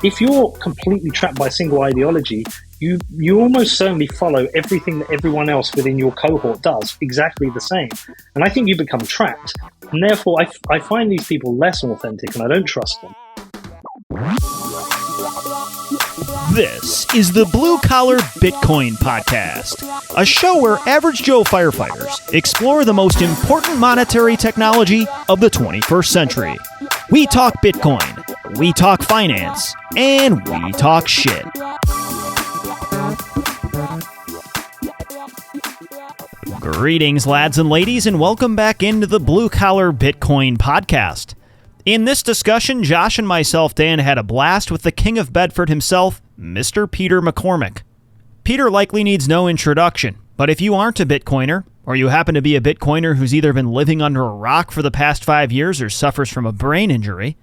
if you're completely trapped by a single ideology, you almost certainly follow everything that everyone else within your cohort does exactly the same. And I think you become trapped. And therefore, I find these people less authentic and I don't trust them. This is the Blue Collar Bitcoin Podcast, a show where average Joe firefighters explore the most important monetary technology of the 21st century. We talk Bitcoin, we talk finance, and we talk shit. Greetings, lads and ladies, and welcome back into the Blue Collar Bitcoin Podcast. In this discussion, Josh and myself, Dan, had a blast with the King of Bedford himself, Mr. Peter McCormack. Peter likely needs no introduction, but if you aren't a Bitcoiner, or you happen to be a Bitcoiner who's either been living under a rock for the past 5 years or suffers from a brain injury,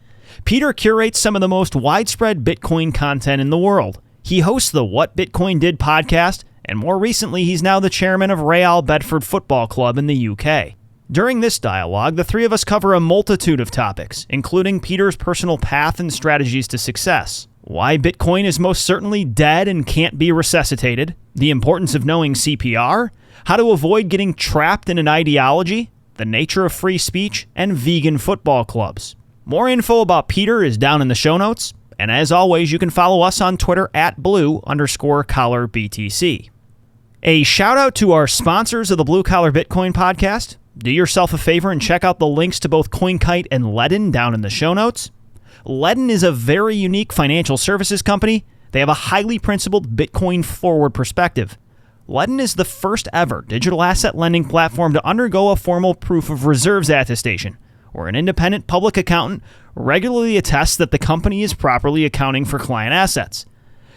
Peter curates some of the most widespread Bitcoin content in the world. He hosts the What Bitcoin Did podcast, and more recently, he's now the chairman of Real Bedford Football Club in the UK. During this dialogue, the three of us cover a multitude of topics, including Peter's personal path and strategies to success, why Bitcoin is most certainly dead and can't be resuscitated, the importance of knowing CPR, how to avoid getting trapped in an ideology, the nature of free speech, and vegan football clubs. More info about Peter is down in the show notes, and as always, you can follow us on Twitter at blue_collar BTC. A shout out to our sponsors of the Blue Collar Bitcoin Podcast. Do yourself a favor and check out the links to both COINKITE and LEDN down in the show notes. LEDN is a very unique financial services company. They have a highly principled Bitcoin forward perspective. LEDN is the first ever digital asset lending platform to undergo a formal proof of reserves attestation, where an independent public accountant regularly attests that the company is properly accounting for client assets.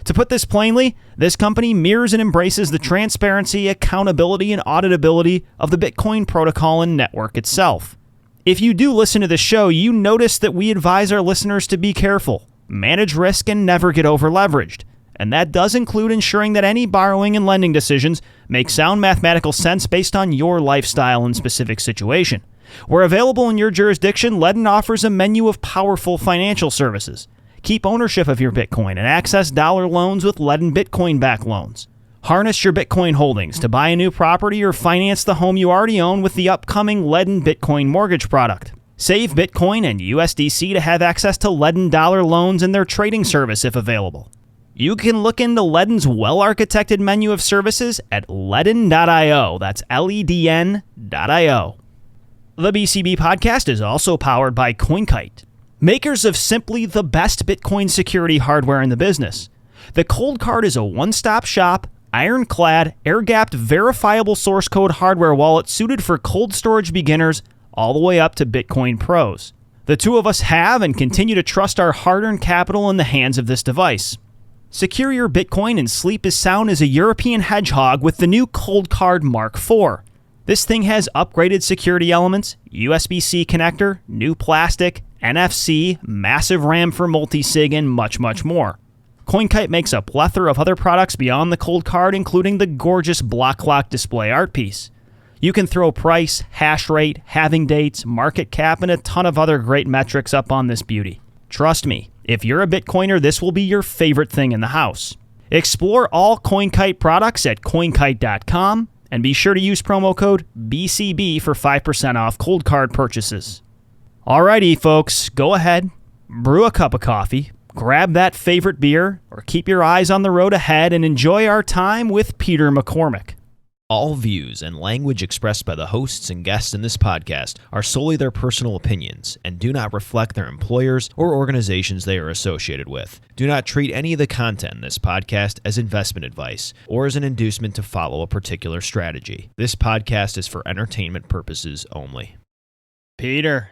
To put this plainly, this company mirrors and embraces the transparency, accountability, and auditability of the Bitcoin protocol and network itself. If you do listen to the show, you notice that we advise our listeners to be careful, manage risk, and never get over-leveraged. And that does include ensuring that any borrowing and lending decisions make sound mathematical sense based on your lifestyle and specific situation. Where available in your jurisdiction, LEDN offers a menu of powerful financial services. Keep ownership of your Bitcoin and access dollar loans with LEDN Bitcoin-backed loans. Harness your Bitcoin holdings to buy a new property or finance the home you already own with the upcoming LEDN Bitcoin mortgage product. Save Bitcoin and USDC to have access to LEDN dollar loans in their trading service if available. You can look into LEDN's well-architected menu of services at ledn.io. That's LEDN.io. The BCB podcast is also powered by COINKITE, makers of simply the best Bitcoin security hardware in the business. The Cold Card is a one-stop shop, ironclad, air-gapped, verifiable source code hardware wallet suited for cold storage beginners all the way up to Bitcoin pros. The two of us have and continue to trust our hard-earned capital in the hands of this device. Secure your Bitcoin and sleep as sound as a European hedgehog with the new Cold Card Mark IV. This thing has upgraded security elements, USB-C connector, new plastic, NFC, massive RAM for multi-sig, and much, much more. COINKITE makes a plethora of other products beyond the Cold Card, including the gorgeous block clock display art piece. You can throw price, hash rate, halving dates, market cap, and a ton of other great metrics up on this beauty. Trust me, if you're a Bitcoiner, this will be your favorite thing in the house. Explore all COINKITE products at coinkite.com, and be sure to use promo code BCB for 5% off Cold Card purchases. Alrighty, folks, go ahead, brew a cup of coffee, grab that favorite beer, or keep your eyes on the road ahead and enjoy our time with Peter McCormack. All views and language expressed by the hosts and guests in this podcast are solely their personal opinions and do not reflect their employers or organizations they are associated with. Do not treat any of the content in this podcast as investment advice or as an inducement to follow a particular strategy. This podcast is for entertainment purposes only. Peter,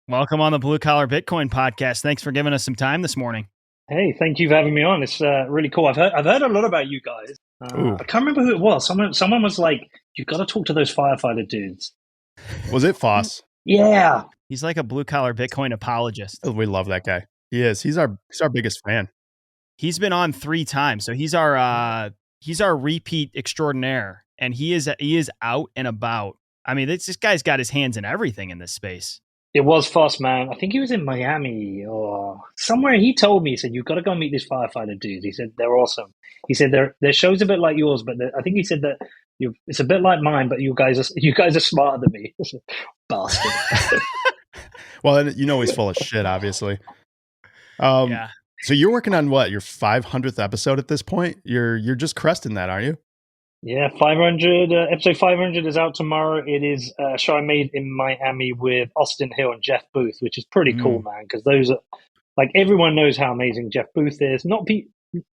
welcome on the Blue Collar Bitcoin Podcast. Thanks for giving us some time this morning. Hey, thank you for having me on. It's really cool. I've heard a lot about you guys. I can't remember who it was. Someone was like, "You've got to talk to those firefighter dudes." Was it Foss? Yeah, he's like a blue collar Bitcoin apologist. We love that guy. He is. He's our biggest fan. He's been on 3 times, so he's our repeat extraordinaire, and he is out and about. I mean, this guy's got his hands in everything in this space. It was fast, man. I think he was in Miami or somewhere. He told me, he said, "You've got to go meet these firefighter dudes." He said, "They're awesome." He said, their show's a bit like yours, but I think he said that it's a bit like mine, but you guys are smarter than me." Bastard. Well, he's full of shit, obviously. Yeah. So you're working on what, your 500th episode at this point? You're just cresting that, aren't you? Yeah, 500. Episode 500 is out tomorrow. It is a show I made in Miami with Austin Hill and Jeff Booth, which is pretty cool, man. Because those are like everyone knows how amazing Jeff Booth is. Not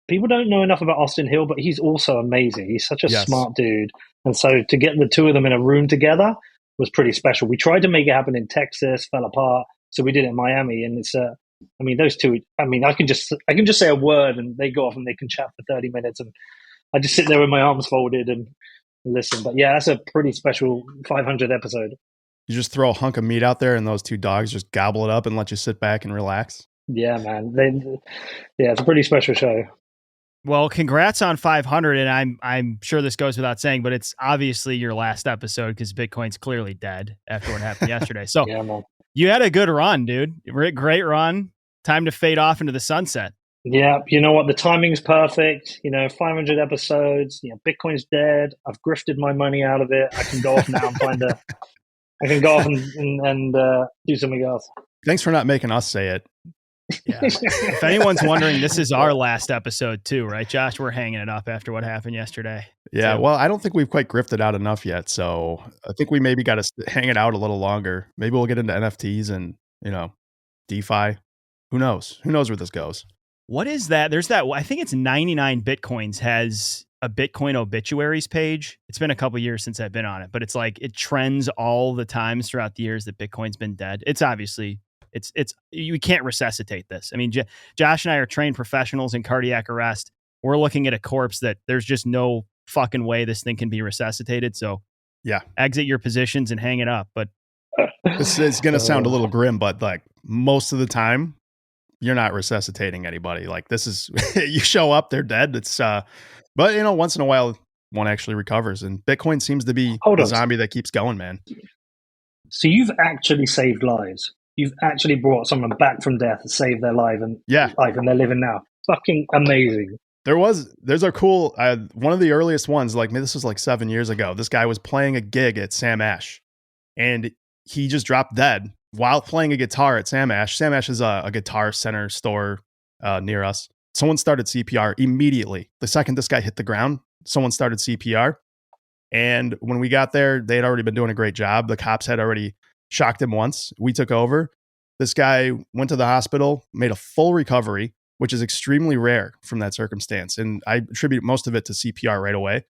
people don't know enough about Austin Hill, but he's also amazing. He's such a smart dude, and so to get the two of them in a room together was pretty special. We tried to make it happen in Texas, fell apart, so we did it in Miami, and it's I mean, those two. I mean, I can just say a word, and they go off and they can chat for 30 minutes, and I just sit there with my arms folded and listen. But yeah, that's a pretty special 500 episode. You just throw a hunk of meat out there, and those two dogs just gobble it up and let you sit back and relax. Yeah, man. It's a pretty special show. Well, congrats on 500, and I'm sure this goes without saying, but it's obviously your last episode because Bitcoin's clearly dead after what happened yesterday. So yeah, man. You had a good run, dude. Great run. Time to fade off into the sunset. Yeah, you know what? The timing's perfect. 500 episodes. Bitcoin's dead. I've grifted my money out of it. I can go off now and I can go off and do something else. Thanks for not making us say it. Yeah. If anyone's wondering, this is our last episode too, right, Josh? We're hanging it up after what happened yesterday. Yeah, well, I don't think we've quite grifted out enough yet, so I think we maybe got to hang it out a little longer. Maybe we'll get into NFTs and, DeFi. Who knows? Who knows where this goes? What is that? There's that, I think it's 99 Bitcoins has a Bitcoin obituaries page. It's been a couple years since I've been on it, but it's like it trends all the times throughout the years that Bitcoin's been dead. It's obviously... It's you can't resuscitate this. I mean, Josh and I are trained professionals in cardiac arrest. We're looking at a corpse that there's just no fucking way this thing can be resuscitated. So yeah, exit your positions and hang it up. But this is going to sound a little grim, but like most of the time you're not resuscitating anybody. Like this is, you show up, they're dead. It's, but once in a while one actually recovers, and Bitcoin seems to be the zombie that keeps going, man. So you've actually saved lives. You've actually brought someone back from death and saved their life and they're living now. Fucking amazing. There's a cool, one of the earliest ones, like this was like 7 years ago. This guy was playing a gig at Sam Ash and he just dropped dead while playing a guitar at Sam Ash. Sam Ash is a guitar center store near us. Someone started CPR immediately. The second this guy hit the ground, someone started CPR. And when we got there, they had already been doing a great job. The cops had already shocked him once. We took over. This guy went to the hospital, made a full recovery, which is extremely rare from that circumstance. And I attribute most of it to CPR right away,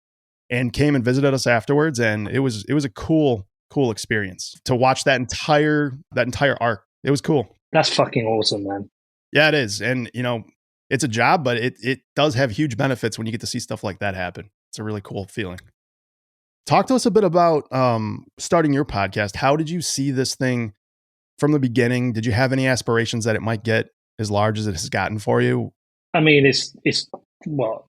and came and visited us afterwards. And it was a cool experience to watch that entire arc. It was cool. That's fucking awesome, man. Yeah, it is. And it's a job, but it does have huge benefits when you get to see stuff like that happen. It's a really cool feeling. Talk to us a bit about starting your podcast. How did you see this thing from the beginning? Did you have any aspirations that it might get as large as it has gotten for you? I mean, it's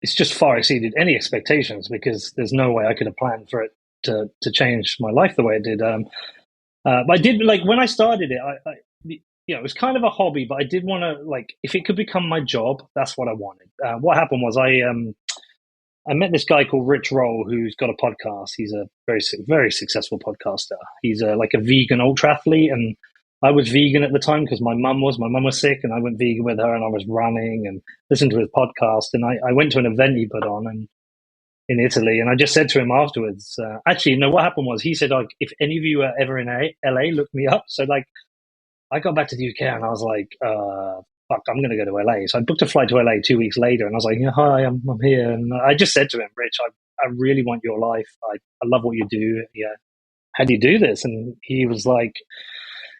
just far exceeded any expectations because there's no way I could have planned for it to change my life the way it did. But I did, like, when I started it, it was kind of a hobby, but I did want to, like, if it could become my job, that's what I wanted. What happened was I met this guy called Rich Roll, who's got a podcast. He's a very, very successful podcaster. He's like a vegan ultra athlete, and I was vegan at the time because my mum was sick, and I went vegan with her, and I was running and listened to his podcast. And I went to an event he put on in Italy, and I just said to him afterwards, what happened was he said, like, if any of you are ever in LA, look me up. So like, I got back to the UK and I was like, fuck, I'm going to go to LA. So I booked a flight to LA 2 weeks later, and I was like, hi, I'm here. And I just said to him, Rich, I really want your life. I love what you do. Yeah. How do you do this? And he was like,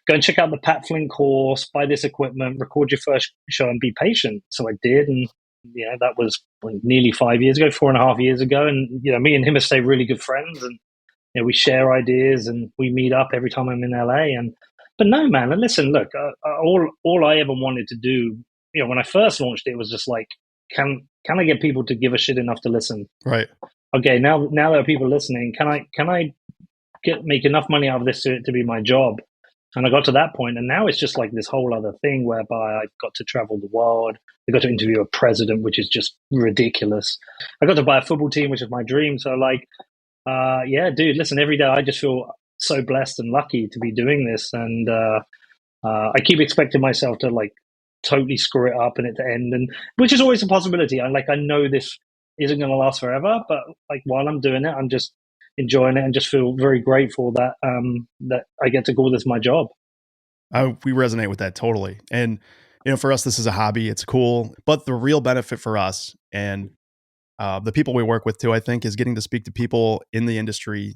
go and check out the Pat Flynn course, buy this equipment, record your first show, and be patient. So I did. And that was nearly 5 years ago, 4.5 years ago. And, me and him have stayed really good friends, and, we share ideas and we meet up every time I'm in LA. But no, man, and listen, look, all I ever wanted to do, when I first launched it, was just like, can I get people to give a shit enough to listen? Right. Okay, now there are people listening. Can I make enough money out of this to be my job? And I got to that point, and now it's just like this whole other thing whereby I've got to travel the world. I got to interview a president, which is just ridiculous. I got to buy a football team, which is my dream. So, like, yeah, dude, listen, every day I just feel so blessed and lucky to be doing this. And I keep expecting myself to, like, totally screw it up and it to end, and which is always a possibility. I know this isn't going to last forever, but like while I'm doing it, I'm just enjoying it and just feel very grateful that that I get to call this my job. We resonate with that totally. And, for us, this is a hobby. It's cool. But the real benefit for us and the people we work with too, I think, is getting to speak to people in the industry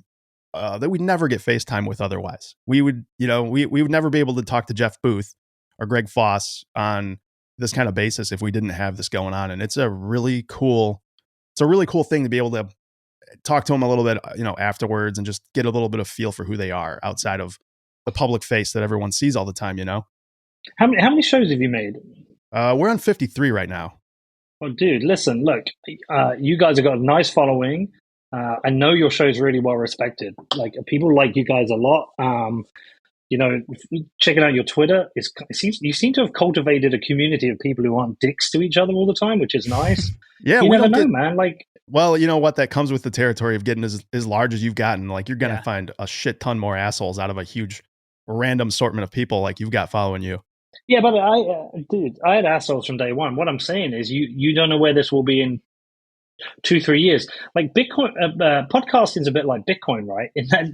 that we'd never get FaceTime with otherwise. We would, we would never be able to talk to Jeff Booth or Greg Foss on this kind of basis if we didn't have this going on. And it's a really cool thing to be able to talk to them a little bit, afterwards, and just get a little bit of feel for who they are outside of the public face that everyone sees all the time. How many shows have you made? We're on 53 right now. Oh, dude, listen, look, you guys have got a nice following. I know your show's really well respected. Like, people like you guys a lot. Checking out your Twitter, you seem to have cultivated a community of people who aren't dicks to each other all the time, which is nice. Yeah, you never know, man. Like, well, you know what? That comes with the territory of getting as large as you've gotten. Like, you're gonna find a shit ton more assholes out of a huge random assortment of people like you've got following you. Yeah, but I had assholes from day one. What I'm saying is, you don't know where this will be in 2-3 years. Like Bitcoin, podcasting is a bit like Bitcoin, right? In that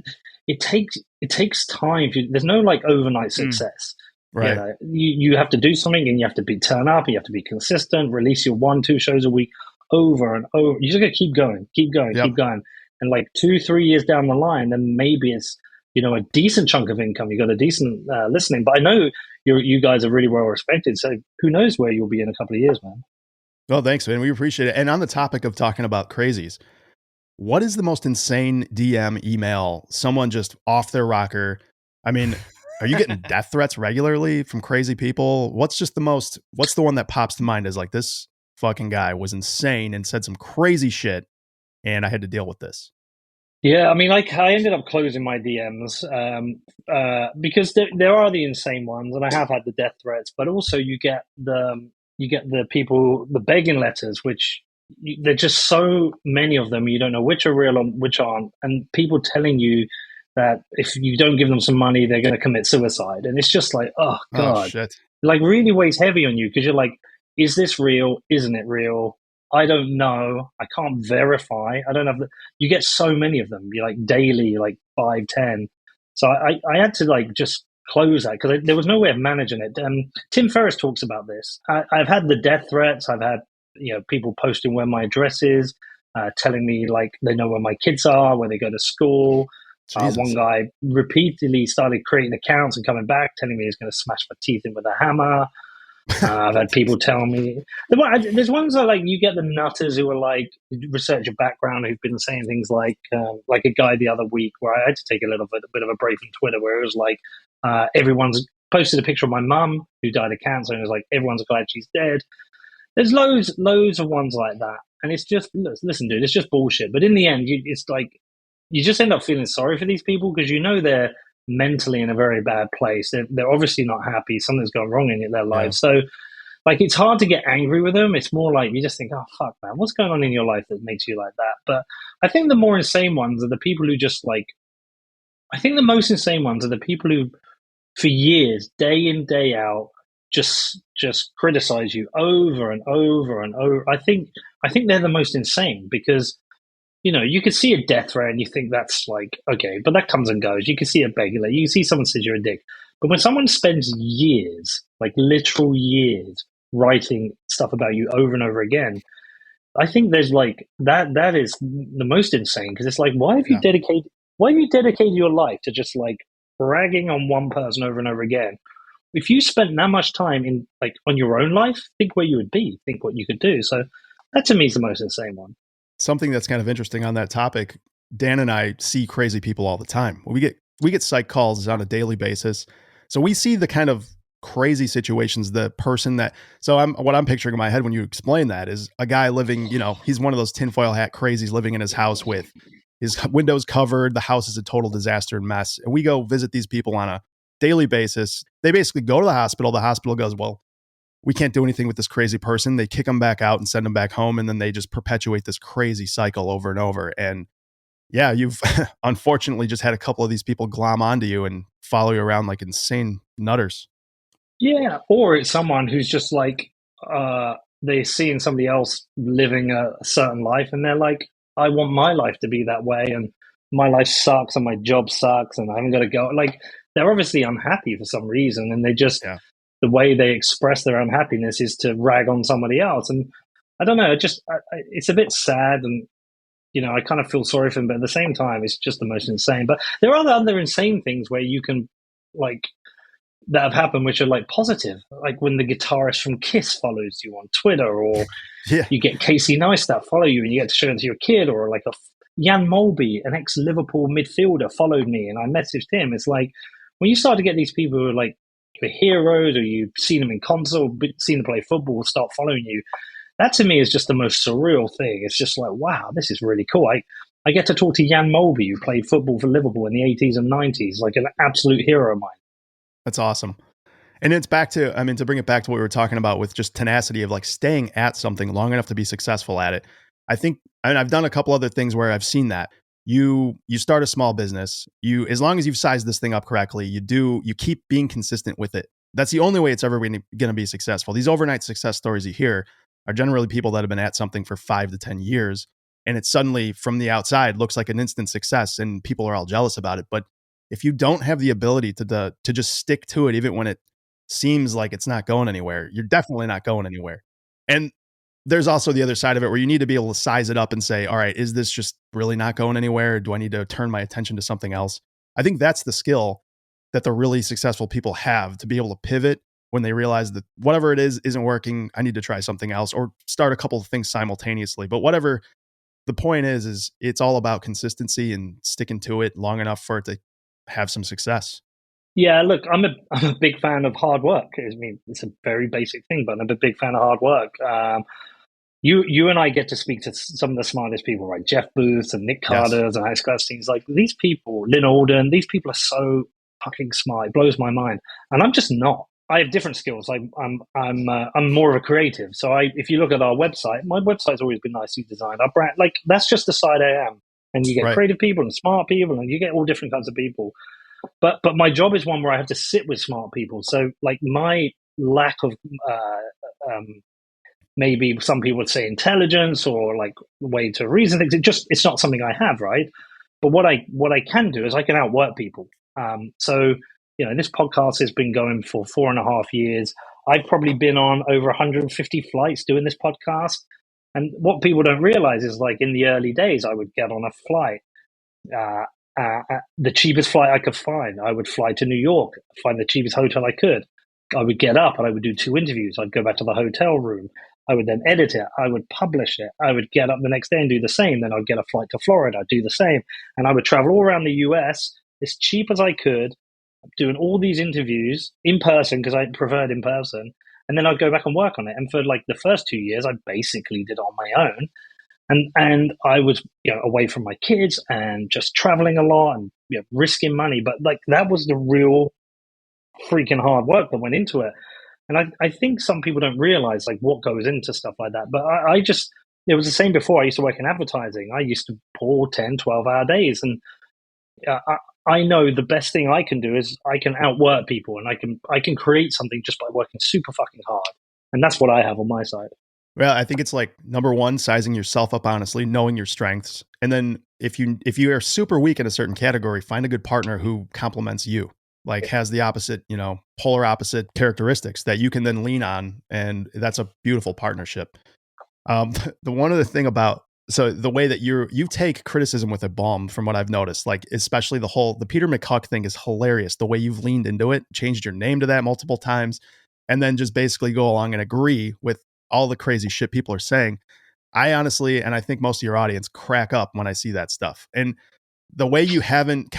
it takes time. There's no like overnight success. Right. You have to do something, and you have to turn up, and you have to be consistent. Release your 1-2 shows a week over and over. You just got to keep going, Yep. keep going. And like 2-3 years down the line, then maybe it's a decent chunk of income. You got a decent listening. But I know you guys are really well respected. So who knows where you'll be in a couple of years, man. Well, thanks, man. We appreciate it. And on the topic of talking about crazies, what is the most insane DM, email, someone just off their rocker? I mean, are you getting death threats regularly from crazy people? What's the one that pops to mind as like, this fucking guy was insane and said some crazy shit and I had to deal with this? Yeah, I mean, like, I ended up closing my DMs because there are the insane ones, and I have had the death threats, but also you get the people, the begging letters, which there are just so many of them, you don't know which are real and which aren't, and people telling you that if you don't give them some money, they're going to commit suicide, and it's just like, oh god, oh, shit. Like really weighs heavy on you because you're like, is this real? Isn't it real? I don't know. I can't verify. I don't have you get so many of them. You're like daily, like 5-10. So I had to like just close that because there was no way of managing it. Tim Ferriss talks about this. I've had the death threats. I've had people posting where my address is, telling me like they know where my kids are, where they go to school. One guy repeatedly started creating accounts and coming back, telling me he's going to smash my teeth in with a hammer. I've had people tell me there's ones that like you get the nutters who are like research your background who've been saying things like a guy the other week where I had to take a bit of a break from Twitter where it was like everyone's posted a picture of my mum who died of cancer and it was like everyone's glad she's dead. There's loads of ones like that, and it's just listen, dude, it's just bullshit. But in the end, it's like you just end up feeling sorry for these people because they're mentally in a very bad place. They're obviously not happy. Something's gone wrong in their lives. Yeah. So, like, it's hard to get angry with them. It's more like you just think, oh, fuck, man, what's going on in your life that makes you like that? But I think the more insane ones are the people who just like, I think the most insane ones are the people who, for years, day in, day out, just criticize you over and over and over. I think they're the most insane because you could see a death threat and you think that's like, okay, but that comes and goes. You can see a beggar. You can see someone says you're a dick. But when someone spends years, like literal years, writing stuff about you over and over again, I think there's like, that is the most insane because it's like, why have you dedicated your life to just like bragging on one person over and over again? If you spent that much time in like on your own life, think where you would be, think what you could do. So that to me is the most insane one. Something that's kind of interesting on that topic, Dan and I see crazy people all the time. We get psych calls on a daily basis. So we see the kind of crazy situations, the person that, what I'm picturing in my head when you explain that is a guy living, he's one of those tinfoil hat crazies living in his house with his windows covered. The house is a total disaster and mess. And we go visit these people on a daily basis. They basically go to the hospital. The hospital goes, well, we can't do anything with this crazy person. They kick them back out and send them back home. And then they just perpetuate this crazy cycle over and over. And yeah, you've unfortunately just had a couple of these people glom onto you and follow you around like insane nutters. Yeah, or it's someone who's just like, they're seeing somebody else living a certain life, and they're like, I want my life to be that way, and my life sucks, and my job sucks, and I haven't got to go. Like, they're obviously unhappy for some reason, and they just, the way they express their unhappiness is to rag on somebody else. And I don't know, it's a bit sad, and I kind of feel sorry for them, but at the same time, it's just the most insane. But there are other insane things where you can, like, that have happened, which are like positive, like when the guitarist from Kiss follows you on Twitter, or you get Casey Neistat follow you and you get to show it to your kid, or like Jan Molby, an ex-Liverpool midfielder, followed me and I messaged him. It's like when you start to get these people who are like your heroes, or you've seen them in concert, or seen them play football, start following you. That to me is just the most surreal thing. It's just like, wow, this is really cool. I get to talk to Jan Molby, who played football for Liverpool in the 80s and 90s, like an absolute hero of mine. That's awesome. And it's back to, to bring it back to what we were talking about with just tenacity of like staying at something long enough to be successful at it. I think, I've done a couple other things where I've seen that you start a small business, as long as you've sized this thing up correctly, you keep being consistent with it. That's the only way it's ever going to be successful. These overnight success stories you hear are generally people that have been at something for 5 to 10 years. And it suddenly from the outside looks like an instant success and people are all jealous about it. But if you don't have the ability to just stick to it, even when it seems like it's not going anywhere, you're definitely not going anywhere. And there's also the other side of it where you need to be able to size it up and say, all right, is this just really not going anywhere? Or do I need to turn my attention to something else? I think that's the skill that the really successful people have, to be able to pivot when they realize that whatever it is isn't working. I need to try something else, or start a couple of things simultaneously. But whatever the point is it's all about consistency and sticking to it long enough for it to have some success. Yeah, look, I'm a big fan of hard work. I mean, it's a very basic thing, but I'm a big fan of hard work. You and I get to speak to some of the smartest people, right? Jeff Booth and Nick Carter's and Alex Gustings. Like, these people, Lynn Alden, these people are so fucking smart. It blows my mind, and I'm just not. I have different skills. I'm more of a creative. So if you look at our website, my website's always been nicely designed. Our brand, like, that's just the side I am. And you get creative people and smart people, and you get all different kinds of people. But my job is one where I have to sit with smart people. So, like, my lack of maybe some people would say intelligence, or like way to reason things, it's not something I have, right? But what I can do is I can outwork people. So, this podcast has been going for 4.5 years. I've probably been on over 150 flights doing this podcast. And what people don't realize is, like, in the early days, I would get on a flight, the cheapest flight I could find. I would fly to New York, find the cheapest hotel I could. I would get up and I would do 2 interviews. I'd go back to the hotel room. I would then edit it. I would publish it. I would get up the next day and do the same. Then I'd get a flight to Florida, do the same. And I would travel all around the US as cheap as I could, doing all these interviews in person, because I preferred in person. And then I'd go back and work on it. And for like the first 2 years, I basically did it on my own. And I was, away from my kids and just traveling a lot and risking money. But like, that was the real freaking hard work that went into it. And I think some people don't realize like what goes into stuff like that. But it was the same before. I used to work in advertising. I used to pull 10, 12-hour days. And I know the best thing I can do is I can outwork people, and I can create something just by working super fucking hard. And that's what I have on my side. Well, I think it's like, number one, sizing yourself up honestly, knowing your strengths. And then if you are super weak in a certain category, find a good partner who complements you, like has the opposite, polar opposite characteristics that you can then lean on. And that's a beautiful partnership. The one other thing about, so the way that you take criticism with a balm, from what I've noticed, like especially the Peter McCook thing is hilarious. The way you've leaned into it, changed your name to that multiple times, and then just basically go along and agree with all the crazy shit people are saying. I honestly, and I think most of your audience, crack up when I see that stuff. And the way you haven't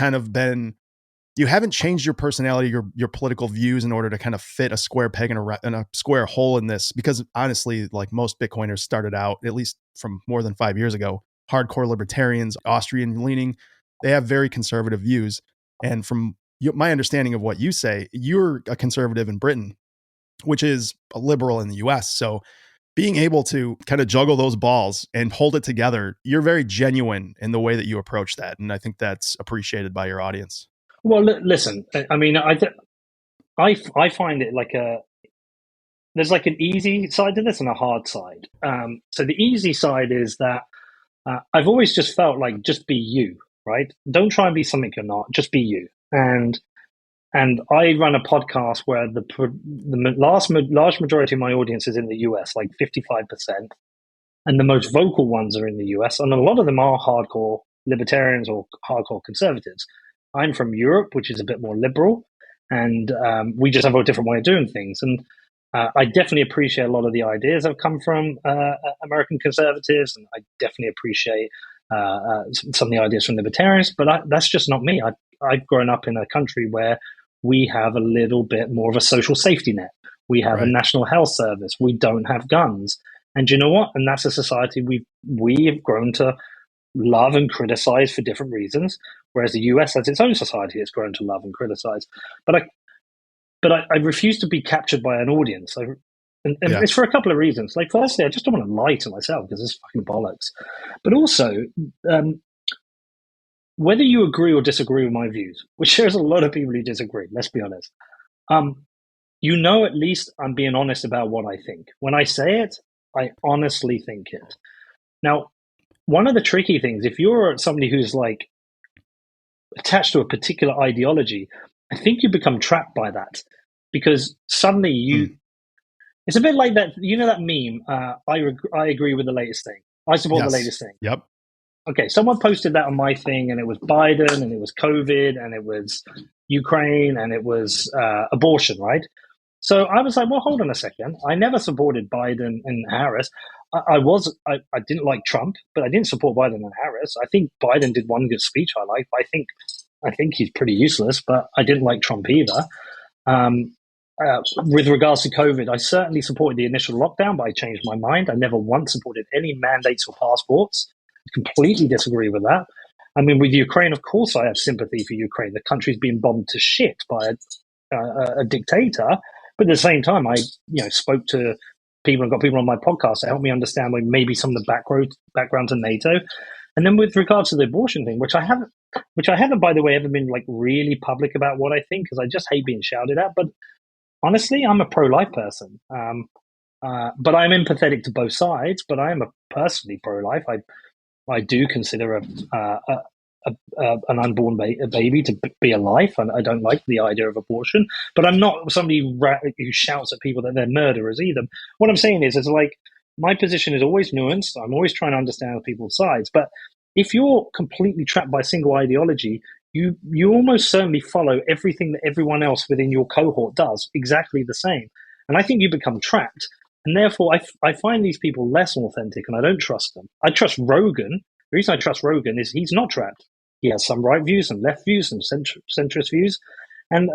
changed your personality, your political views in order to kind of fit a square peg in a square hole in this, because honestly, like most Bitcoiners started out, at least from more than 5 years ago, hardcore libertarians, Austrian leaning, they have very conservative views. And from my understanding of what you say, you're a conservative in Britain, which is a liberal in the US. So being able to kind of juggle those balls and hold it together, you're very genuine in the way that you approach that. And I think that's appreciated by your audience. Well, listen, I mean, I find it like there's like an easy side to this and a hard side. So the easy side is that I've always just felt like just be you, right? Don't try and be something you're not. Just be you. And I run a podcast where the large majority of my audience is in the US, like 55%, and the most vocal ones are in the US, and a lot of them are hardcore libertarians or hardcore conservatives. I'm from Europe, which is a bit more liberal, and we just have a different way of doing things. And I definitely appreciate a lot of the ideas that have come from American conservatives, and I definitely appreciate some of the ideas from libertarians, but that's just not me. I've grown up in a country where we have a little bit more of a social safety net. We have a national health service. We don't have guns. And you know what? And that's a society we have grown to love and criticize for different reasons, whereas the US has its own society it's grown to love and criticize. But I refuse to be captured by an audience. And it's for a couple of reasons. Like, firstly, I just don't want to lie to myself because it's fucking bollocks. But also, whether you agree or disagree with my views, which there's a lot of people who disagree, let's be honest, at least I'm being honest about what I think. When I say it, I honestly think it. Now, one of the tricky things, if you're somebody who's like attached to a particular ideology, I think you become trapped by that because suddenly it's a bit like that, that meme, I agree with the latest thing. I support the latest thing. Yep. Okay, someone posted that on my thing, and it was Biden, and it was COVID, and it was Ukraine, and it was abortion, right? So I was like, well, hold on a second. I never supported Biden and Harris. I didn't like Trump, but I didn't support Biden and Harris. I think Biden did one good speech I liked. I think he's pretty useless, but I didn't like Trump either. With regards to COVID, I certainly supported the initial lockdown, but I changed my mind. I never once supported any mandates or passports. Completely disagree with that. I mean, with Ukraine, of course, I have sympathy for Ukraine. The country's been bombed to shit by a dictator. But at the same time, I spoke to people and got people on my podcast to help me understand maybe some of the background to NATO. And then with regards to the abortion thing, which I haven't, by the way, ever been like really public about what I think because I just hate being shouted at. But honestly, I'm a pro-life person. But I'm empathetic to both sides. But I am personally pro-life. I do consider an unborn baby to be a life, and I don't like the idea of abortion. But I'm not somebody who shouts at people that they're murderers either. What I'm saying is like my position is always nuanced. I'm always trying to understand people's sides. But if you're completely trapped by a single ideology, you almost certainly follow everything that everyone else within your cohort does exactly the same. And I think you become trapped. And therefore, I find these people less authentic, and I don't trust them. I trust Rogan. The reason I trust Rogan is he's not trapped. He has some right views, some left views, some centrist views, and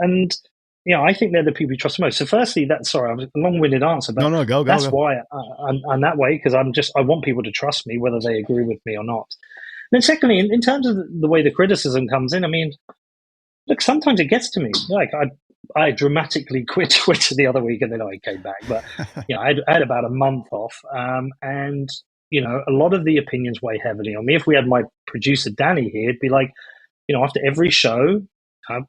I think they're the people you trust most. So, firstly, sorry, I was a long-winded answer, but go. That's why I'm that way because I want people to trust me, whether they agree with me or not. And then, secondly, in terms of the way the criticism comes in, I mean, look, sometimes it gets to me. Like I dramatically quit Twitter the other week, and then I came back. But I had about a month off, and a lot of the opinions weigh heavily on me. If we had my producer Danny here, it'd be like, after every show,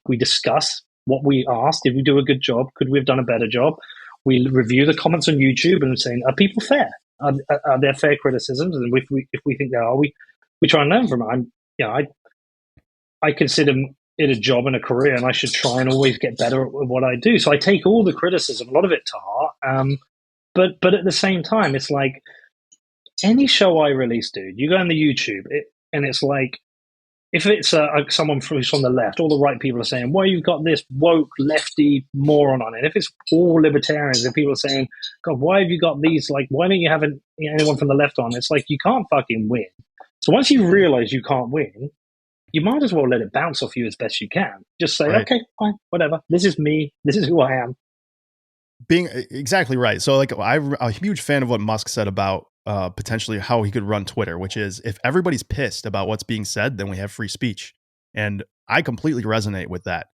we discuss what we asked. Did we do a good job? Could we have done a better job? We review the comments on YouTube and saying, are people fair? Are there fair criticisms? And if we think there are, we try and learn from it. I consider it a job and a career, and I should try and always get better at what I do. So I take all the criticism, a lot of it to heart. But at the same time, it's like any show I release, dude, you go on the YouTube, and it's like, if it's someone who's from the left, all the right people are saying, well, you've got this woke lefty moron on it. If it's all libertarians and people are saying, God, why have you got these? Like, why don't you have anyone from the left on? It's like, you can't fucking win. So once you realize you can't win, you might as well let it bounce off you as best you can. Just say, okay, fine, whatever. This is me. This is who I am. Being exactly right. So like, I'm a huge fan of what Musk said about potentially how he could run Twitter, which is if everybody's pissed about what's being said, then we have free speech. And I completely resonate with that.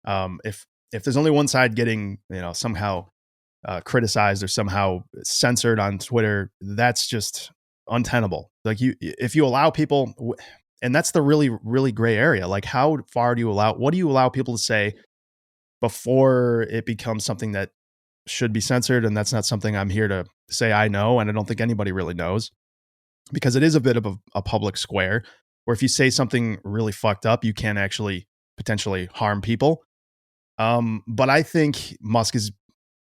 If there's only one side getting, somehow criticized or somehow censored on Twitter, that's just untenable. Like if you allow people, and that's the really, really gray area. Like how far do you what do you allow people to say before it becomes something that should be censored? And that's not something I'm here to say I know. And I don't think anybody really knows, because it is a bit of a public square where if you say something really fucked up, you can actually potentially harm people. But I think Musk is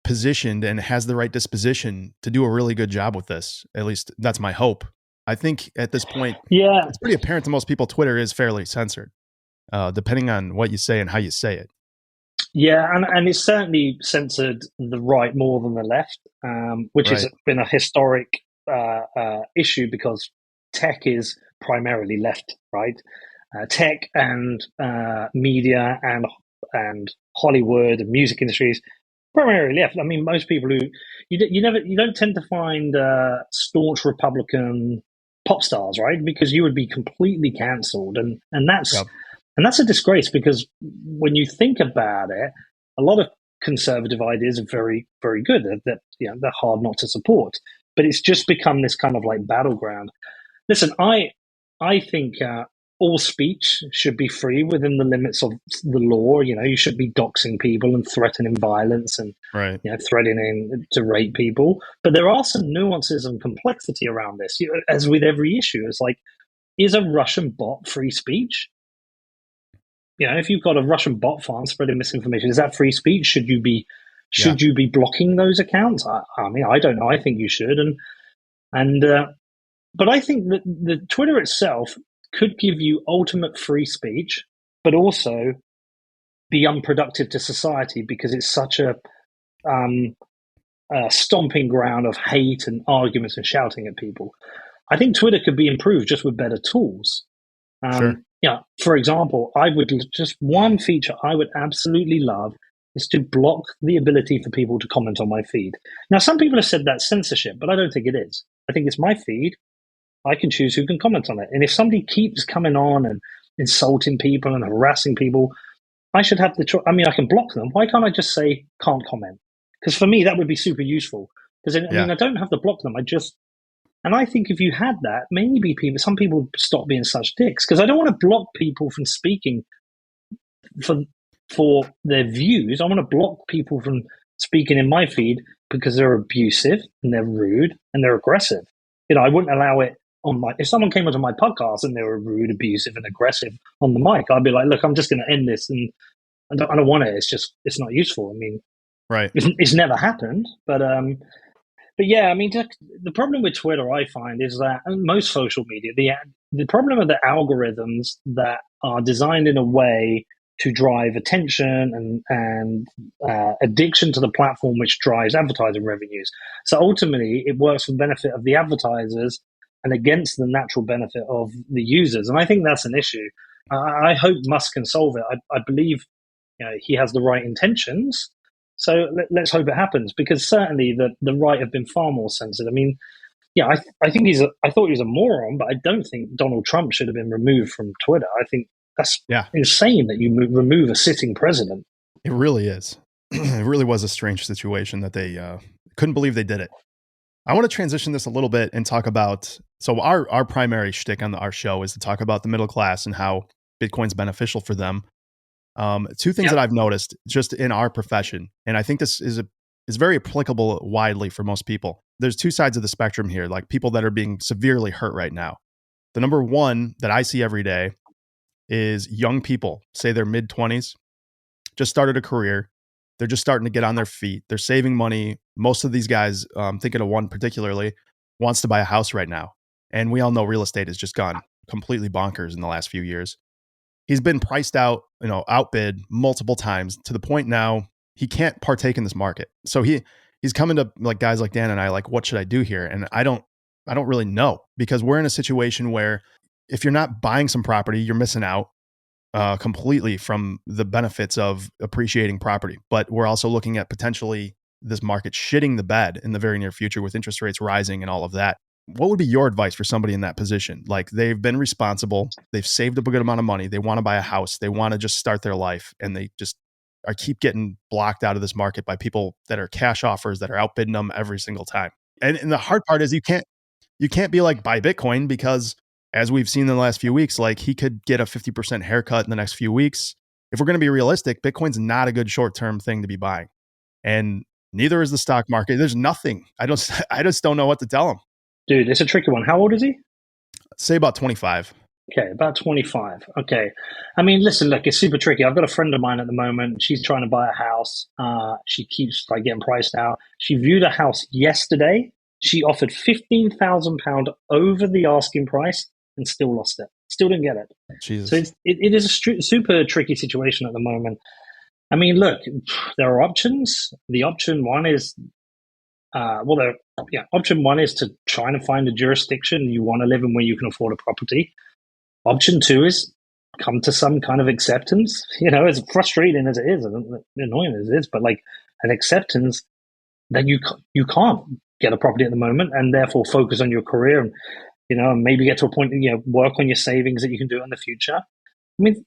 positioned and has the right disposition to do a really good job with this. At least that's my hope. I think at this point, it's pretty apparent to most people Twitter is fairly censored, depending on what you say and how you say it. Yeah, and it's certainly censored the right more than the left, which has been a historic issue because tech is primarily left, right? Tech and media and Hollywood and music industries primarily left. I mean, most people who you don't tend to find staunch Republican pop stars, right? Because you would be completely cancelled, and that's. Yep. And that's a disgrace, because when you think about it, a lot of conservative ideas are very, very good. That they're hard not to support, but it's just become this kind of like battleground. Listen, I think all speech should be free within the limits of the law. You should be doxing people and threatening violence and threatening to rape people. But there are some nuances and complexity around this. As with every issue, it's like, is a Russian bot free speech? If you've got a Russian bot farm spreading misinformation, is that free speech? Should you be blocking those accounts? I mean, I don't know. I think you should. But I think that the Twitter itself could give you ultimate free speech, but also be unproductive to society because it's such a stomping ground of hate and arguments and shouting at people. I think Twitter could be improved just with better tools. Sure. For example, just one feature I would absolutely love is to block the ability for people to comment on my feed. Now, some people have said that's censorship, but I don't think it is. I think it's my feed. I can choose who can comment on it. And if somebody keeps coming on and insulting people and harassing people, I should have the choice. I mean, I can block them. Why can't I just say can't comment? Because for me, that would be super useful. Because I don't have to block them. And I think if you had that, maybe some people would stop being such dicks. Because I don't want to block people from speaking for their views. I want to block people from speaking in my feed because they're abusive and they're rude and they're aggressive. I wouldn't allow it on if someone came onto my podcast and they were rude, abusive, and aggressive on the mic, I'd be like, look, I'm just going to end this, and I don't want it. It's not useful. I mean, right? It's never happened, but yeah, I mean, the problem with Twitter, I find, is that most social media, the problem of the algorithms that are designed in a way to drive attention and addiction to the platform, which drives advertising revenues. So ultimately, it works for the benefit of the advertisers and against the natural benefit of the users. And I think that's an issue. I hope Musk can solve it. I believe he has the right intentions. So let's hope it happens, because certainly the right have been far more censored. I mean, I think I thought he was a moron, but I don't think Donald Trump should have been removed from Twitter. I think that's insane that you remove a sitting president. It really is. It really was a strange situation that they couldn't believe they did it. I want to transition this a little bit and talk about, so our primary shtick on our show is to talk about the middle class and how Bitcoin's beneficial for them. Two things that I've noticed just in our profession, and I think this is very applicable widely for most people. There's two sides of the spectrum here, like people that are being severely hurt right now. The number one that I see every day is young people, say they're mid-20s, just started a career. They're just starting to get on their feet. They're saving money. Most of these guys, thinking of one particularly, wants to buy a house right now. And we all know real estate has just gone completely bonkers in the last few years. He's been priced out, outbid multiple times to the point now he can't partake in this market. So he's coming to like guys like Dan and I, like, what should I do here? And I don't really know, because we're in a situation where if you're not buying some property, you're missing out completely from the benefits of appreciating property. But we're also looking at potentially this market shitting the bed in the very near future with interest rates rising and all of that. What would be your advice for somebody in that position? Like, they've been responsible, they've saved up a good amount of money, they want to buy a house, they want to just start their life, and they just keep getting blocked out of this market by people that are cash offers that are outbidding them every single time. And the hard part is you can't be like, buy Bitcoin, because as we've seen in the last few weeks, like he could get a 50% haircut in the next few weeks. If we're going to be realistic, Bitcoin's not a good short-term thing to be buying. And neither is the stock market. There's nothing. I just don't know what to tell him. Dude, it's a tricky one. How old is he? Say about 25. Okay, about 25. Okay. I mean, listen, look, it's super tricky. I've got a friend of mine at the moment. She's trying to buy a house. She keeps like getting priced out. She viewed a house yesterday. She offered £15,000 over the asking price and still lost it. Still didn't get it. Jesus. So it is a super tricky situation at the moment. I mean, look, there are options. The option one is, option one is to try and find a jurisdiction you want to live in where you can afford a property. Option two is come to some kind of acceptance. As frustrating as it is, and annoying as it is, but like an acceptance that you can't get a property at the moment, and therefore focus on your career, and maybe get to a point, work on your savings that you can do in the future. I mean,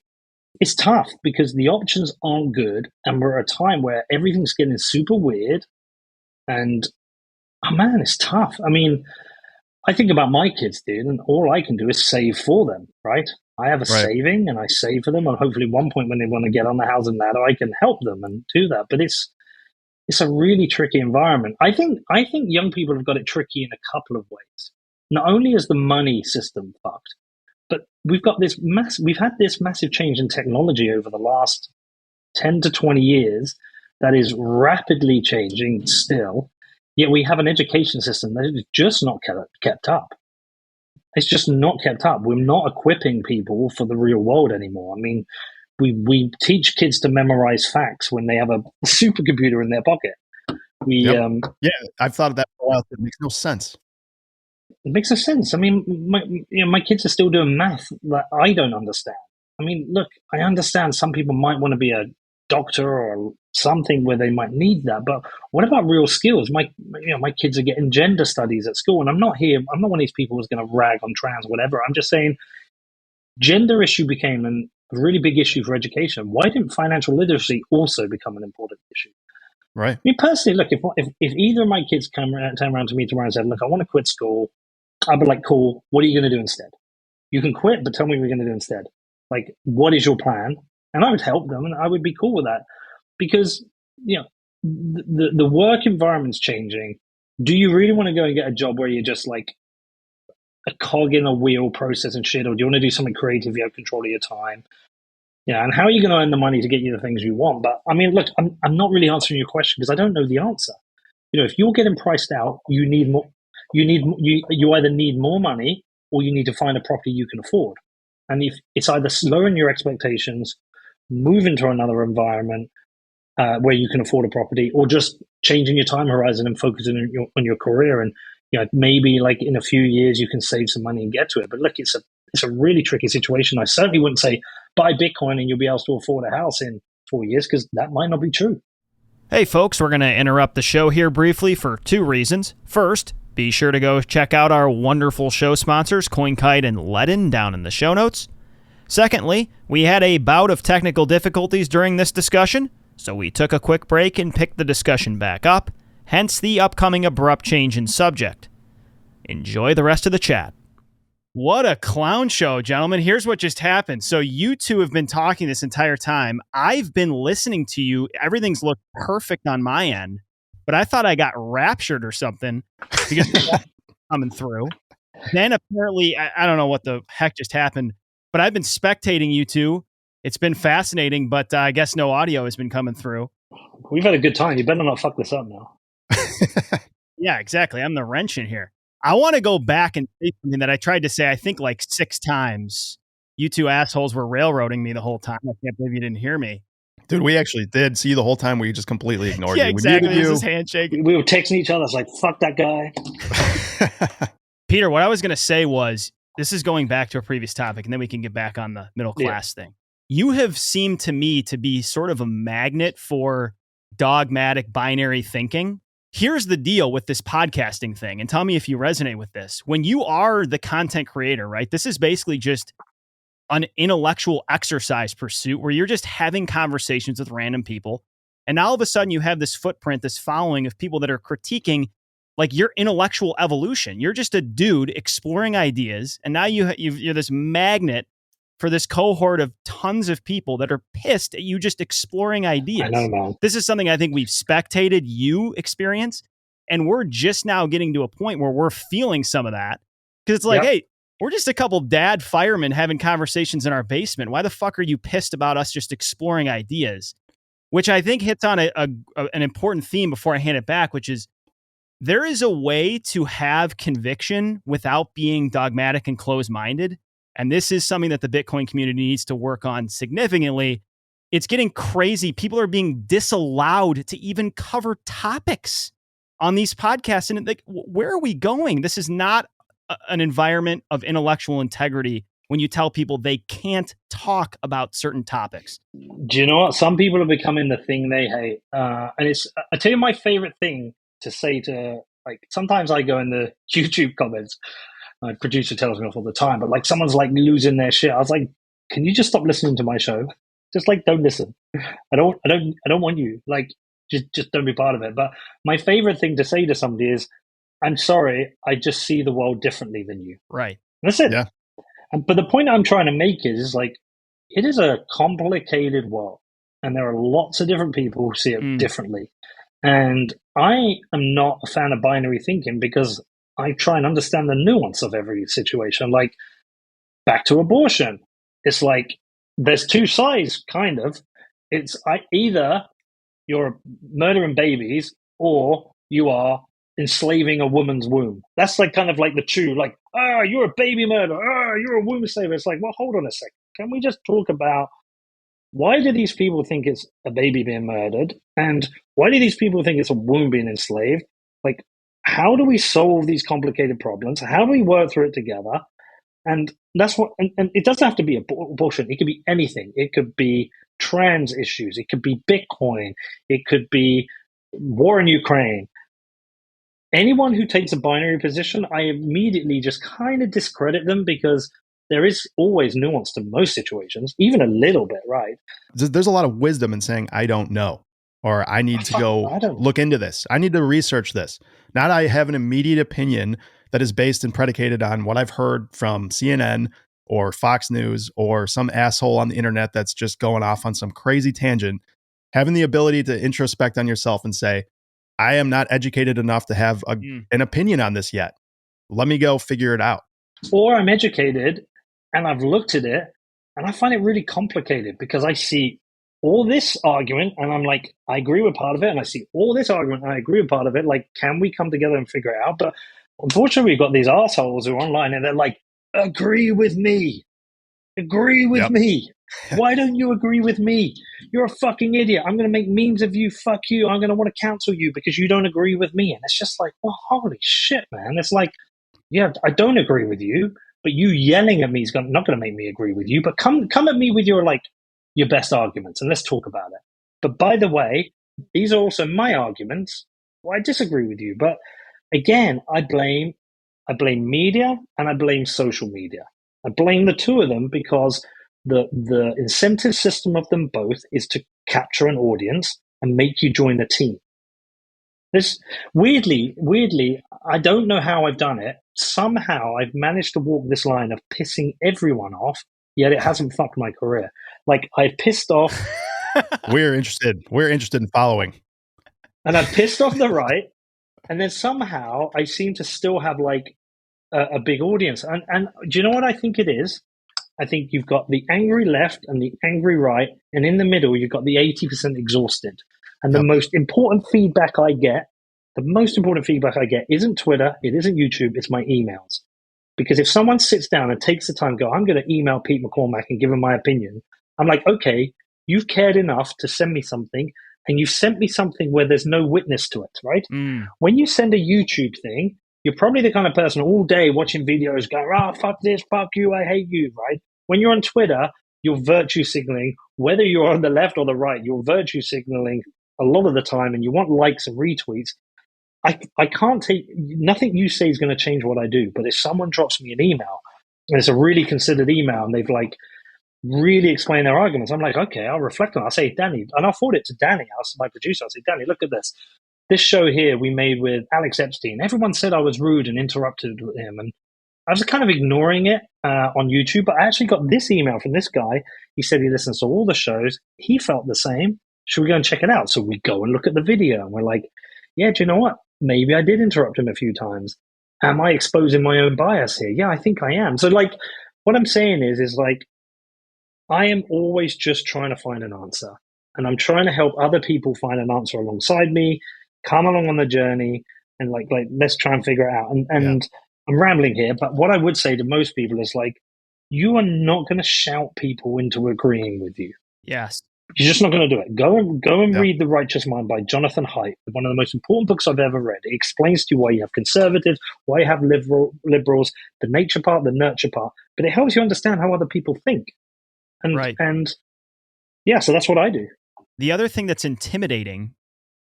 it's tough because the options aren't good, and we're at a time where everything's getting super weird, and oh man, it's tough. I mean, I think about my kids, dude, and all I can do is save for them, right? I have a saving and I save for them, and hopefully one point when they want to get on the housing ladder, I can help them and do that. But it's a really tricky environment. I think young people have got it tricky in a couple of ways. Not only is the money system fucked, but we've had this massive change in technology over the last 10 to 20 years that is rapidly changing still. Yet we have an education system that is just not kept up. It's just not kept up. We're not equipping people for the real world anymore. I mean, we teach kids to memorize facts when they have a supercomputer in their pocket. I've thought of that for a while. It makes no sense. It makes no sense. I mean, my kids are still doing math that I don't understand. I mean, look, I understand some people might want to be a doctor or something where they might need that, but what about real skills? My kids are getting gender studies at school, and I'm not one of these people who's going to rag on trans, whatever. I'm just saying, gender issue became a really big issue for education. Why didn't financial literacy also become an important issue? Right. I mean, personally, look, if either of my kids turn around to me tomorrow and said, look, I want to quit school, I'd be like, cool, what are you going to do instead? You can quit, but tell me what you're going to do instead. Like, what is your plan? And I would help them, and I would be cool with that. Because, the work environment's changing. Do you really want to go and get a job where you're just like a cog in a wheel processing shit, or do you want to do something creative, you have control of your time? And how are you going to earn the money to get you the things you want? But I mean, look, I'm not really answering your question because I don't know the answer. If you're getting priced out, you need more. You either need more money or you need to find a property you can afford. And if it's either lowering your expectations, moving to another environment where you can afford a property, or just changing your time horizon and focusing on your career. And maybe like in a few years you can save some money and get to it. But look, it's a really tricky situation. I certainly wouldn't say buy Bitcoin and you'll be able to afford a house in 4 years, because that might not be true. Hey folks, we're going to interrupt the show here briefly for two reasons. First, be sure to go check out our wonderful show sponsors, COINKITE and LEDN, down in the show notes. Secondly, we had a bout of technical difficulties during this discussion, so we took a quick break and picked the discussion back up, hence the upcoming abrupt change in subject. Enjoy the rest of the chat. What a clown show, gentlemen. Here's what just happened. So you two have been talking this entire time. I've been listening to you. Everything's looked perfect on my end, but I thought I got raptured or something because coming through. Then apparently, I don't know what the heck just happened, but I've been spectating you two. It's been fascinating, but I guess no audio has been coming through. We've had a good time. You better not fuck this up now. Yeah, exactly. I'm the wrench in here. I want to go back and say something that I tried to say, I think like 6 times. You two assholes were railroading me the whole time. I can't believe you didn't hear me. Dude, we actually did see the whole time. We just completely ignored you. Exactly. We muted This is handshake. We were texting each other. It's like, fuck that guy. Peter, what I was going to say was, this is going back to a previous topic, and then we can get back on the middle class thing. You have seemed to me to be sort of a magnet for dogmatic binary thinking. Here's the deal with this podcasting thing, and tell me if you resonate with this. When you are the content creator, right? This is basically just an intellectual exercise pursuit where you're just having conversations with random people. And now all of a sudden you have this footprint, this following of people that are critiquing like your intellectual evolution. You're just a dude exploring ideas. And now you're this magnet for this cohort of tons of people that are pissed at you just exploring ideas. I know, man. This is something I think we've spectated you experience. And we're just now getting to a point where we're feeling some of that. Because it's like, hey, we're just a couple dad firemen having conversations in our basement. Why the fuck are you pissed about us just exploring ideas? Which I think hits on an important theme before I hand it back, which is there is a way to have conviction without being dogmatic and closed-minded. And this is something that the Bitcoin community needs to work on significantly. It's getting crazy. People are being disallowed to even cover topics on these podcasts. And like, where are we going? This is not an environment of intellectual integrity when you tell people they can't talk about certain topics. Do you know what? Some people are becoming the thing they hate. And it's, I tell you my favorite thing to say to, like, sometimes I go in the YouTube comments, my producer tells me off all the time, but like someone's like losing their shit. I was like, can you just stop listening to my show? Just like, don't listen. I don't want you. Like, just don't be part of it. But my favorite thing to say to somebody is, I'm sorry, I just see the world differently than you. Right. That's it. Yeah. But the point I'm trying to make is like, it is a complicated world, and there are lots of different people who see it differently. And I am not a fan of binary thinking because I try and understand the nuance of every situation. Like, back to abortion. It's like, there's two sides, kind of. It's either you're murdering babies or you are enslaving a woman's womb. That's like kind of like the two, like, you're a baby murderer, you're a womb slaver. It's like, well, hold on a second. Can we just talk about why do these people think it's a baby being murdered? And why do these people think it's a womb being enslaved? Like, how do we solve these complicated problems? How do we work through it together? And that's what, and it doesn't have to be abortion. It could be anything. It could be trans issues. It could be Bitcoin. It could be war in Ukraine. Anyone who takes a binary position, I immediately just kind of discredit them because there is always nuance to most situations, even a little bit, right? There's a lot of wisdom in saying, I don't know, or I need to go look into this. I need to research this. Not I have an immediate opinion that is based and predicated on what I've heard from CNN or Fox News or some asshole on the internet that's just going off on some crazy tangent. Having the ability to introspect on yourself and say, I am not educated enough to have an opinion on this yet. Let me go figure it out. Or I'm educated and I've looked at it and I find it really complicated because I see all this argument and I'm like, I agree with part of it. And I see all this argument and I agree with part of it. Like, can we come together and figure it out? But unfortunately, we've got these assholes who are online and they're like, agree with me. Agree with me. Why don't you agree with me? You're a fucking idiot. I'm going to make memes of you. Fuck you. I'm going to want to cancel you because you don't agree with me. And it's just like, well, holy shit, man. It's like, yeah, I don't agree with you, but you yelling at me is not going to make me agree with you. But come at me with your best arguments and let's talk about it. But by the way, these are also my arguments. Well, I disagree with you. But again, I blame media and I blame social media. I blame the two of them because the incentive system of them both is to capture an audience and make you join the team. This weirdly, I don't know how I've done it. Somehow I've managed to walk this line of pissing everyone off, yet it hasn't fucked my career. Like, I've pissed off. We're interested in following. And I've pissed off the right, and then somehow I seem to still have like a big audience. And do you know what I think it is? I think you've got the angry left and the angry right, and in the middle, you've got the 80% exhausted. And the most important feedback I get isn't Twitter, it isn't YouTube, it's my emails. Because if someone sits down and takes the time to go, I'm going to email Pete McCormack and give him my opinion, I'm like, okay, you've cared enough to send me something, and you've sent me something where there's no witness to it, right? When you send a YouTube thing, you're probably the kind of person all day watching videos going, fuck this, fuck you, I hate you, right? When you're on Twitter, you're virtue signaling, whether you're on the left or the right, you're virtue signaling a lot of the time, and you want likes and retweets. I can't take, nothing you say is going to change what I do, but if someone drops me an email, and it's a really considered email, and they've like really explain their arguments. I'm like, okay, I'll reflect on it. I'll say, Danny, and I'll forward it to Danny, my producer. I'll say, Danny, look at this. This show here we made with Alex Epstein. Everyone said I was rude and interrupted him. And I was kind of ignoring it on YouTube, but I actually got this email from this guy. He said he listens to all the shows. He felt the same. Should we go and check it out? So we go and look at the video. And we're like, yeah, do you know what? Maybe I did interrupt him a few times. Am I exposing my own bias here? Yeah, I think I am. So like, what I'm saying is like, I am always just trying to find an answer. And I'm trying to help other people find an answer alongside me, come along on the journey, and like let's try and figure it out. And I'm rambling here, but what I would say to most people is like, you are not going to shout people into agreeing with you. Yes. You're just not going to do it. Go and read The Righteous Mind by Jonathan Haidt, one of the most important books I've ever read. It explains to you why you have conservatives, why you have liberals, the nature part, the nurture part, but it helps you understand how other people think. And yeah, so that's what I do. The other thing that's intimidating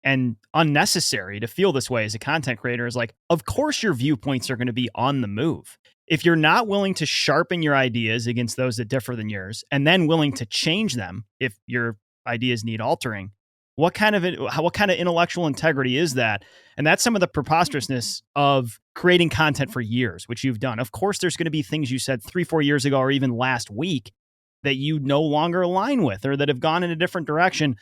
and unnecessary to feel this way as a content creator is like, of course your viewpoints are going to be on the move. If you're not willing to sharpen your ideas against those that differ than yours, and then willing to change them if your ideas need altering, what kind of intellectual integrity is that? And that's some of the preposterousness of creating content for years, which you've done. Of course, there's going to be things you said 3-4 years ago, or even last week, that you no longer align with, or that have gone in a different direction.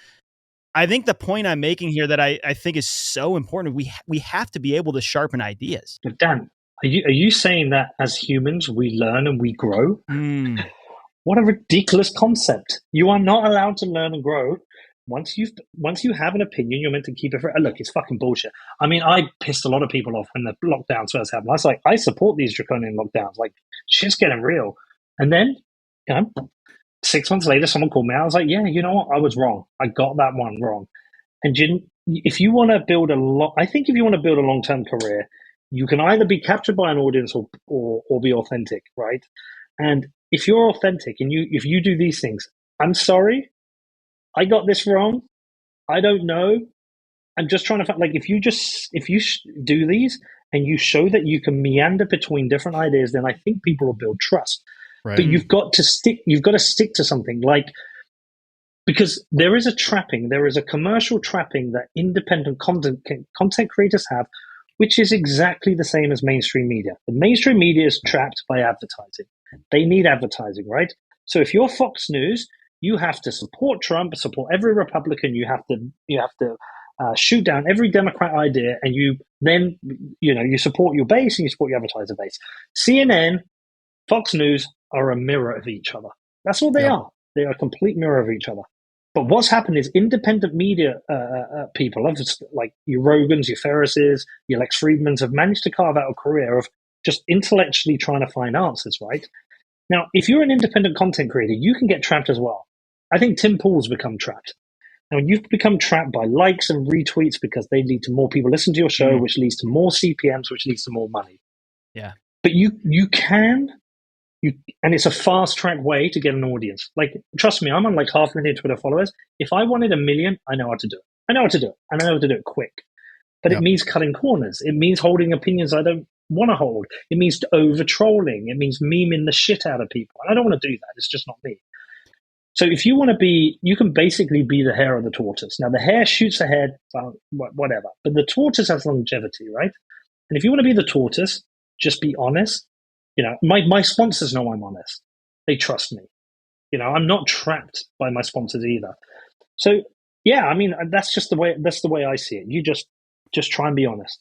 I think the point I'm making here that I think is so important, we have to be able to sharpen ideas. But Dan, are you saying that as humans we learn and we grow? What a ridiculous concept. You are not allowed to learn and grow. Once you have an opinion, you're meant to keep it for. Look, it's fucking bullshit. I mean, I pissed a lot of people off when the lockdowns first happened. I was like, I support these draconian lockdowns. Like, shit's getting real. And then, 6 months later, someone called me out. I was like, yeah, you know what? I was wrong. I got that one wrong. And if you want to build I think if you want to build a long-term career, you can either be captured by an audience or be authentic, right? And if you're authentic and if you do these things, I'm sorry, I got this wrong. I don't know. I'm just trying to find, like, if you do these and you show that you can meander between different ideas, then I think people will build trust. Right. But you've got to stick to something, like, because there is a commercial trapping that independent content creators have, which is exactly the same as mainstream media. The mainstream media is trapped by advertising. They need advertising, right? So if you're Fox News, you have to support Trump, support every Republican. You have to shoot down every Democrat idea, and you support your base and you support your advertiser base. CNN, Fox News are a mirror of each other. That's all they are. They are a complete mirror of each other. But what's happened is independent media people, like your Rogans, your Ferrises, your Lex Friedmans, have managed to carve out a career of just intellectually trying to find answers, right? Now, if you're an independent content creator, you can get trapped as well. I think Tim Pool's become trapped. Now, you've become trapped by likes and retweets because they lead to more people listen to your show, which leads to more CPMs, which leads to more money. Yeah. But and it's a fast track way to get an audience. Like, trust me, I'm on like 500,000 Twitter followers. If I wanted 1 million, I know how to do it. And I know how to do it quick. But it means cutting corners. It means holding opinions I don't want to hold. It means over trolling. It means memeing the shit out of people. And I don't want to do that. It's just not me. So if you want to you can basically be the hare of the tortoise. Now, the hare shoots ahead, whatever. But the tortoise has longevity, right? And if you want to be the tortoise, just be honest. My sponsors know I'm honest. They trust me. I'm not trapped by my sponsors either. So yeah, I mean, that's the way I see it. You just try and be honest.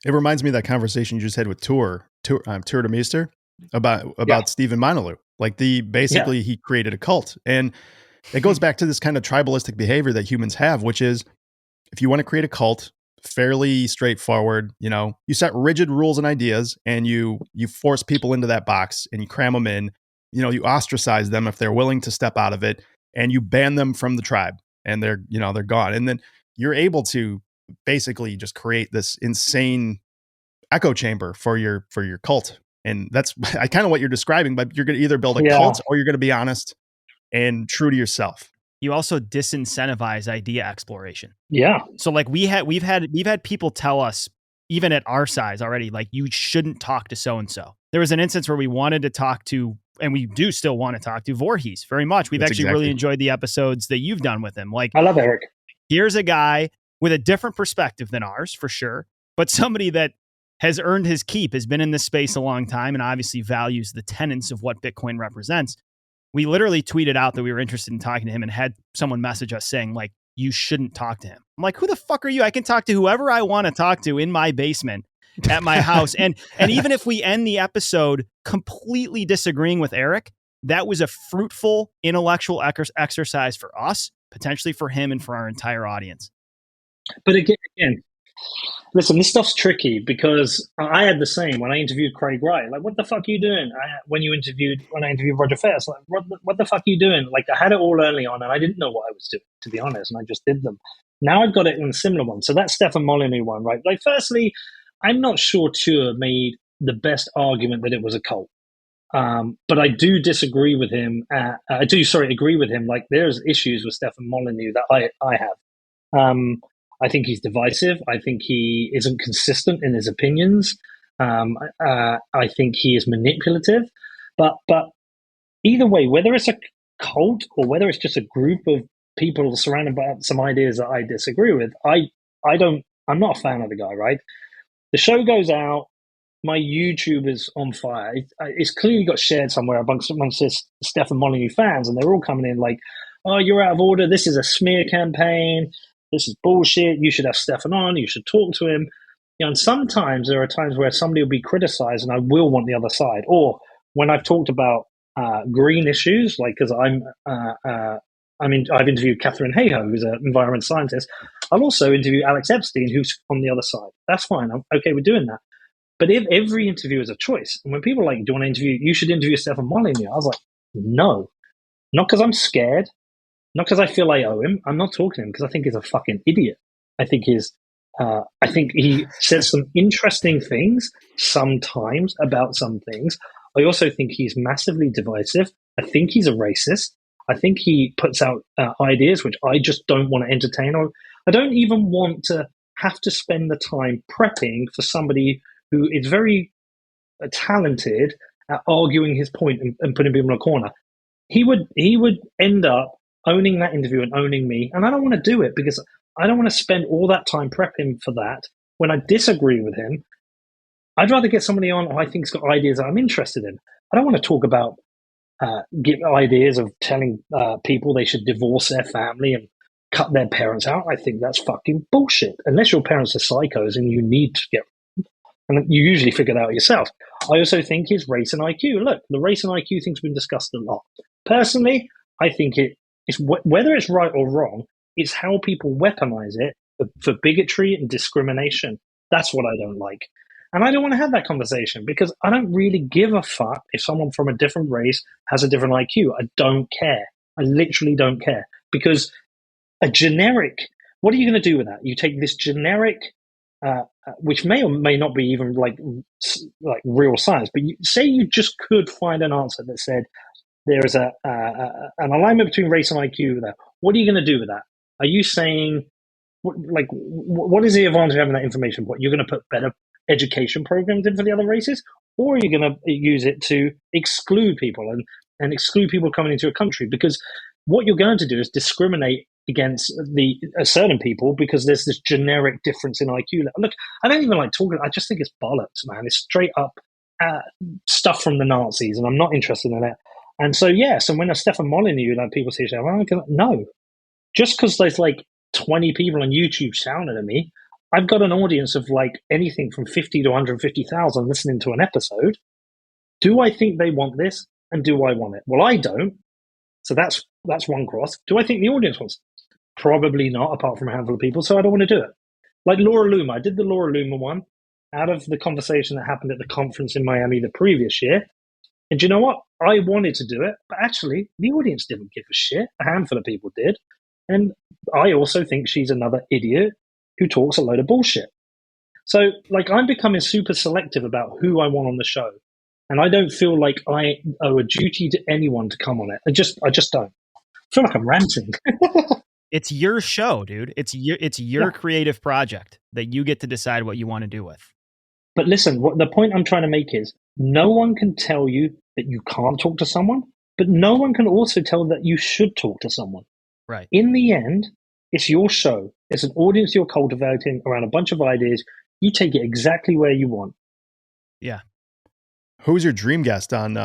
It reminds me of that conversation you just had with Tour de Meester about Stephen Monalou. Like he created a cult, and it goes back to this kind of tribalistic behavior that humans have, which is if you want to create a cult, fairly straightforward, you set rigid rules and ideas, and you force people into that box and you cram them in, you ostracize them if they're willing to step out of it, and you ban them from the tribe, and they're gone. And then you're able to basically just create this insane echo chamber for your cult. And that's kind of what you're describing, but you're going to either build a cult or you're going to be honest and true to yourself. You also disincentivize idea exploration. Yeah. So like we've had people tell us, even at our size already, like, you shouldn't talk to so-and-so. There was an instance where we wanted to talk to and we do still want to talk to Voorhees very much. We've actually really enjoyed the episodes that you've done with him. Like, I love Eric. Here's a guy with a different perspective than ours, for sure, but somebody that has earned his keep, has been in this space a long time, and obviously values the tenets of what Bitcoin represents. We literally tweeted out that we were interested in talking to him and had someone message us saying, like, you shouldn't talk to him. I'm like, who the fuck are you? I can talk to whoever I want to talk to in my basement at my house. And even if we end the episode completely disagreeing with Eric, that was a fruitful intellectual exercise for us, potentially for him and for our entire audience. But again, listen, this stuff's tricky because I had the same when I interviewed Craig Wright. Like, what the fuck are you doing? When I interviewed Roger Fairs, like, what the fuck are you doing? Like, I had it all early on and I didn't know what I was doing, to be honest, and I just did them. Now I've got it in a similar one. So that's Stefan Molyneux one, right? Like, firstly, I'm not sure Tua made the best argument that it was a cult. But I do disagree with him. Agree with him. Like, there's issues with Stefan Molyneux that I have. I think he's divisive. I think he isn't consistent in his opinions. I think he is manipulative. But either way, whether it's a cult or whether it's just a group of people surrounded by some ideas that I disagree with, I'm not a fan of the guy, right? The show goes out. My YouTube is on fire. It's clearly got shared somewhere amongst his Stefan Molyneux fans, and they're all coming in like, oh, you're out of order. This is a smear campaign. This is bullshit. You should have Stefan on. You should talk to him. You know, and sometimes there are times where somebody will be criticized and I will want the other side. Or when I've talked about green issues, like, because I've interviewed Catherine Hayhoe, who's an environmental scientist. I'll also interview Alex Epstein, who's on the other side. That's fine. I'm okay with doing that. But if every interview is a choice, and when people are like, do you want to interview? You should interview Stefan Molyneux. I was like, no, not because I'm scared. Not because I feel I owe him. I'm not talking to him because I think he's a fucking idiot. I think he says some interesting things sometimes about some things. I also think he's massively divisive. I think he's a racist. I think he puts out ideas which I just don't want to entertain. Or I don't even want to have to spend the time prepping for somebody who is very talented at arguing his point and putting people in a corner. He would end up owning that interview and owning me. And I don't want to do it because I don't want to spend all that time prepping for that. When I disagree with him, I'd rather get somebody on who I think's got ideas that I'm interested in. I don't want to talk about give ideas of telling people they should divorce their family and cut their parents out. I think that's fucking bullshit. Unless your parents are psychos and you need to get, and you usually figure that out yourself. I also think his race and IQ. Look, the race and IQ thing's been discussed a lot. Personally, I think it's whether it's right or wrong, it's how people weaponize it for bigotry and discrimination. That's what I don't like. And I don't want to have that conversation because I don't really give a fuck if someone from a different race has a different IQ. I don't care. I literally don't care. Because a generic, what are you going to do with that? You take this generic, which may or may not be even like real science, but say you just could find an answer that said, there is an alignment between race and IQ there. What are you going to do with that? Are you saying, what is the advantage of having that information? What, you're going to put better education programs in for the other races? Or are you going to use it to exclude people and exclude people coming into a country? Because what you're going to do is discriminate against certain people because there's this generic difference in IQ. Look, I don't even like talking. I just think it's bollocks, man. It's straight up stuff from the Nazis, and I'm not interested in it. And so, so when a Stefan Molyneux, like people say, no, just because there's like 20 people on YouTube shouting at me, I've got an audience of like anything from 50 to 150,000 listening to an episode. Do I think they want this? And do I want it? Well, I don't. So that's one cross. Do I think the audience wants it? Probably not, apart from a handful of people. So I don't want to do it. Like Laura Loomer. I did the Laura Loomer one out of the conversation that happened at the conference in Miami the previous year. And you know what? I wanted to do it, but actually the audience didn't give a shit. A handful of people did. And I also think she's another idiot who talks a load of bullshit. So like I'm becoming super selective about who I want on the show. And I don't feel like I owe a duty to anyone to come on it. I just don't. I feel like I'm ranting. It's your show, dude. It's your creative project that you get to decide what you want to do with. But listen, what the point I'm trying to make is no one can tell you that you can't talk to someone, but no one can also tell that you should talk to someone. Right. In the end, it's your show. It's an audience you're cultivating around a bunch of ideas. You take it exactly where you want. Yeah. Who's your dream guest on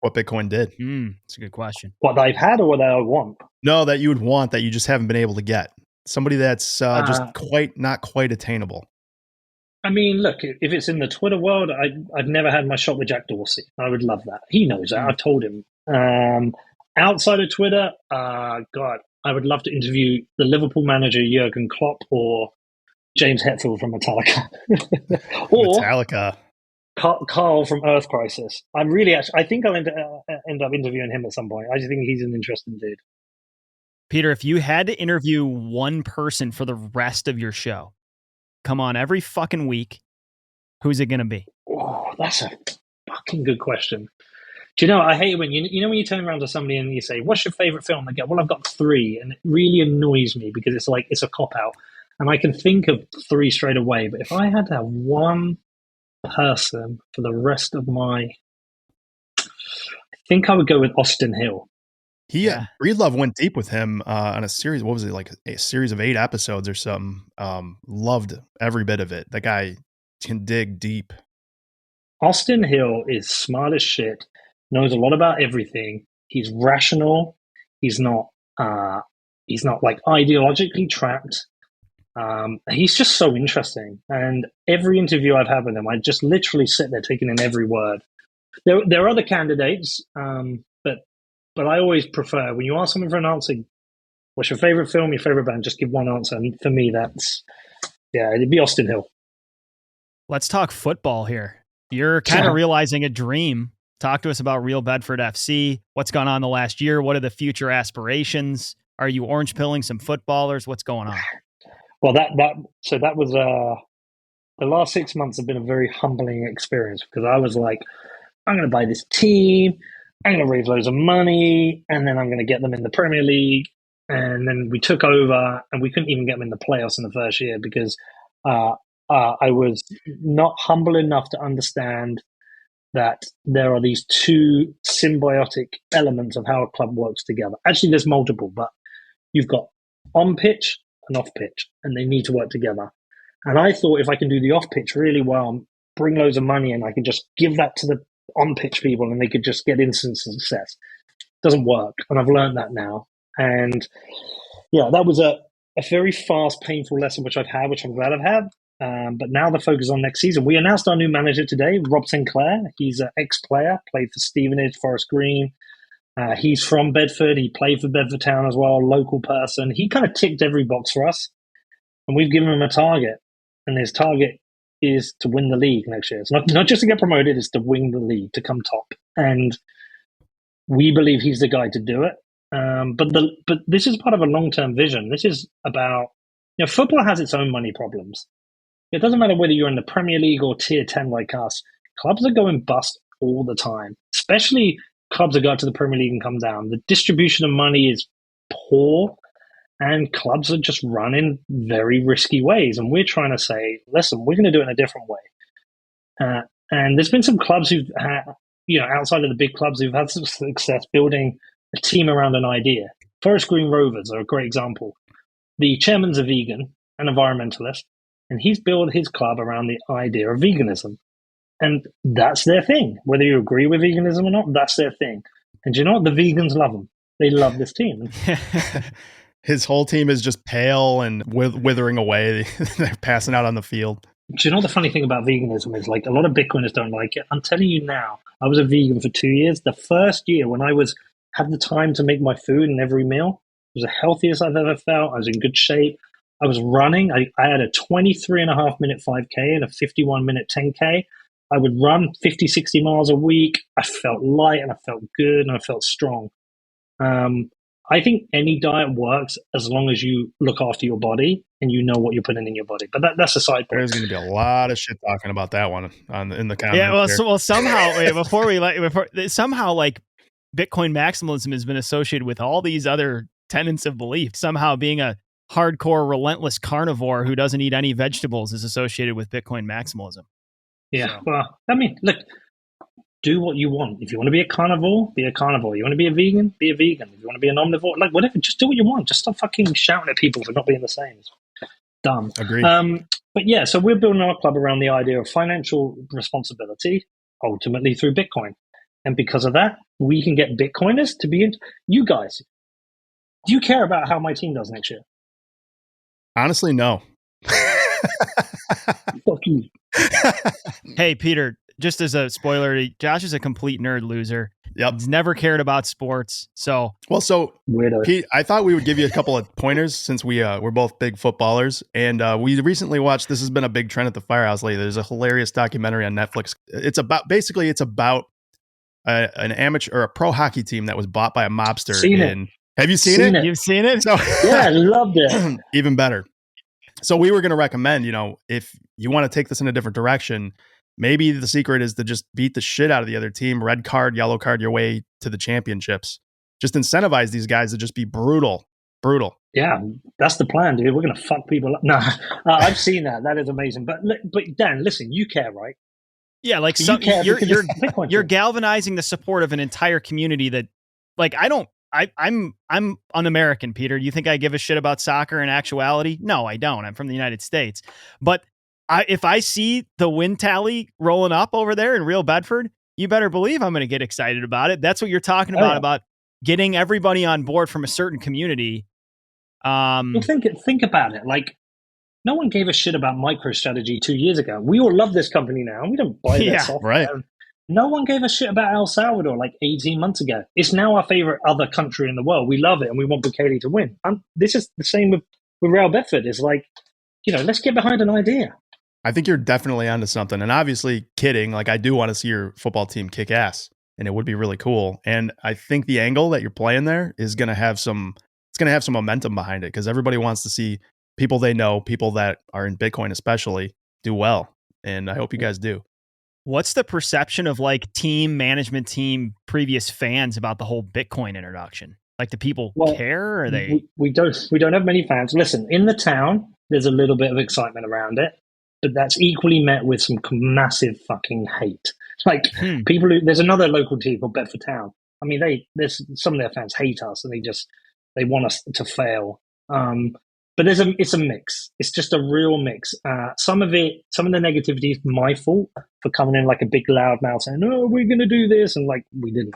What Bitcoin Did? That's a good question. What I've had or what I want? No, that you would want that you just haven't been able to get. Somebody that's just not quite attainable. I mean, look, if it's in the Twitter world, I've never had my shot with Jack Dorsey. I would love that. He knows that. I've told him. Outside of Twitter, God, I would love to interview the Liverpool manager Jurgen Klopp or James Hetfield from Metallica. Or Metallica. Carl from Earth Crisis. I think I'll end up interviewing him at some point. I just think he's an interesting dude. Peter, if you had to interview one person for the rest of your show, come on every fucking week, who's it going to be? Oh, that's a fucking good question. Do you know, I hate it when you know when you turn around to somebody and you say, what's your favorite film? They go, well, I've got 3. And it really annoys me because it's like, it's a cop-out. And I can think of 3 straight away. But if I had to have one person for the rest of I think I would go with Austin Hill. Breedlove went deep with him on a series. What was it, like a series of 8 episodes or something? Loved every bit of it. That guy can dig deep. Austin Hill is smart as shit, knows a lot about everything. He's rational. He's not like ideologically trapped. He's just so interesting. And every interview I've had with him, I just literally sit there taking in every word. There are other candidates, but I always prefer when you ask someone for an answer, what's your favorite film, your favorite band? Just give one answer. And for me, it'd be Austin Hill. Let's talk football here. You're kind of realizing a dream. Talk to us about Real Bedford FC. What's gone on the last year? What are the future aspirations? Are you orange pilling some footballers? What's going on? Well, that was the last 6 months have been a very humbling experience because I was like, I'm going to buy this team. I'm going to raise loads of money, and then I'm going to get them in the Premier League. And then we took over, and we couldn't even get them in the playoffs in the first year because I was not humble enough to understand that there are these 2 symbiotic elements of how a club works together. Actually, there's multiple, but you've got on pitch and off pitch, and they need to work together. And I thought if I can do the off pitch really well, bring loads of money, and I can just give that to the on-pitch people and they could just get instant success. Doesn't work. And I've learned that now. And yeah, that was a very fast, painful lesson which I've had, which I'm glad I've had. But now the focus on next season. We announced our new manager today, Rob Sinclair. He's an ex-player, played for Stevenage, Forest Green. He's from Bedford. He played for Bedford Town as well, local person. He kind of ticked every box for us. And we've given him a target. And his target is to win the league next year. It's not just to get promoted, it's to win the league, to come top. And we believe he's the guy to do it. But this is part of a long-term vision. This is about, football has its own money problems. It doesn't matter whether you're in the Premier League or Tier 10 like us. Clubs are going bust all the time, especially clubs that go to the Premier League and come down. The distribution of money is poor, and clubs are just run in very risky ways. And we're trying to say, listen, we're going to do it in a different way. And there's been some clubs who've had, outside of the big clubs, who've had some success building a team around an idea. Forest Green Rovers are a great example. The chairman's a vegan, an environmentalist, and he's built his club around the idea of veganism. And that's their thing. Whether you agree with veganism or not, that's their thing. And you know what? The vegans love them. They love this team. His whole team is just pale and withering away. They're passing out on the field. Do you know the funny thing about veganism is, like, a lot of Bitcoiners don't like it. I'm telling you now, I was a vegan for 2 years. The first year when I had the time to make my food in every meal, it was the healthiest I've ever felt. I was in good shape. I was running. I had a 23.5-minute 5K and a 51-minute 10K. I would run 50, 60 miles a week. I felt light and I felt good and I felt strong. I think any diet works as long as you look after your body and you know what you're putting in your body. But that's a side point. There's going to be a lot of shit talking about that one in the comments. Yeah, well, somehow, like, Bitcoin maximalism has been associated with all these other tenets of belief. Somehow being a hardcore, relentless carnivore who doesn't eat any vegetables is associated with Bitcoin maximalism. Yeah. So. Well, I mean, look, do what you want. If you want to be a carnivore, be a carnivore. You want to be a vegan, be a vegan. If you want to be an omnivore, like whatever, just do what you want. Just stop fucking shouting at people for not being the same. It's dumb. Agreed. But yeah, so we're building our club around the idea of financial responsibility, ultimately through Bitcoin. And because of that, we can get Bitcoiners to be in. You guys, do you care about how my team does next year? Honestly, no. Fuck you. Hey, Peter, just as a spoiler, Josh is a complete nerd loser. Yep. He's never cared about sports. So, Weirdo. Pete, I thought we would give you a couple of pointers since we're both big footballers. And we recently watched, this has been a big trend at the Firehouse lately. There's a hilarious documentary on Netflix. It's about an amateur or a pro hockey team that was bought by a mobster. Have you seen it? You've seen it? So, yeah, I loved it. Even better. So we were going to recommend, if you want to take this in a different direction, maybe the secret is to just beat the shit out of the other team, red card, yellow card your way to the championships. Just incentivize these guys to just be brutal. Yeah, that's the plan, dude. We're going to fuck people up. No, I've seen that. That is amazing. But Dan, listen, you care, right? Yeah, like you're galvanizing the support of an entire community that, like, I'm un-American, Peter. You think I give a shit about soccer in actuality? No, I don't. I'm from the United States. But if I see the win tally rolling up over there in real Bedford, you better believe I'm going to get excited about it. That's what you're talking about getting everybody on board from a certain community. Well, think about it. Like, no one gave a shit about MicroStrategy 2 years ago. We all love this company now. We don't buy their software. Right. No one gave a shit about El Salvador like 18 months ago. It's now our favorite other country in the world. We love it, and we want Bukele to win. This is the same with Real Bedford. It's like, let's get behind an idea. I think you're definitely onto something. And obviously, kidding, like, I do want to see your football team kick ass, and it would be really cool. And I think the angle that you're playing there is going to have some momentum behind it, because everybody wants to see people they know, people that are in Bitcoin especially, do well. And I hope you guys do. What's the perception of like team management team previous fans about the whole Bitcoin introduction? Like, do people care? Or are they? We don't have many fans. Listen, in the town, there's a little bit of excitement around it, but that's equally met with some massive fucking hate. Like people there's another local team called Bedford Town. I mean, there's some of their fans hate us, and they want us to fail. But it's a mix. It's just a real mix. Some of the negativity is my fault for coming in like a big loud mouth saying, "Oh, we're going to do this," and like we didn't.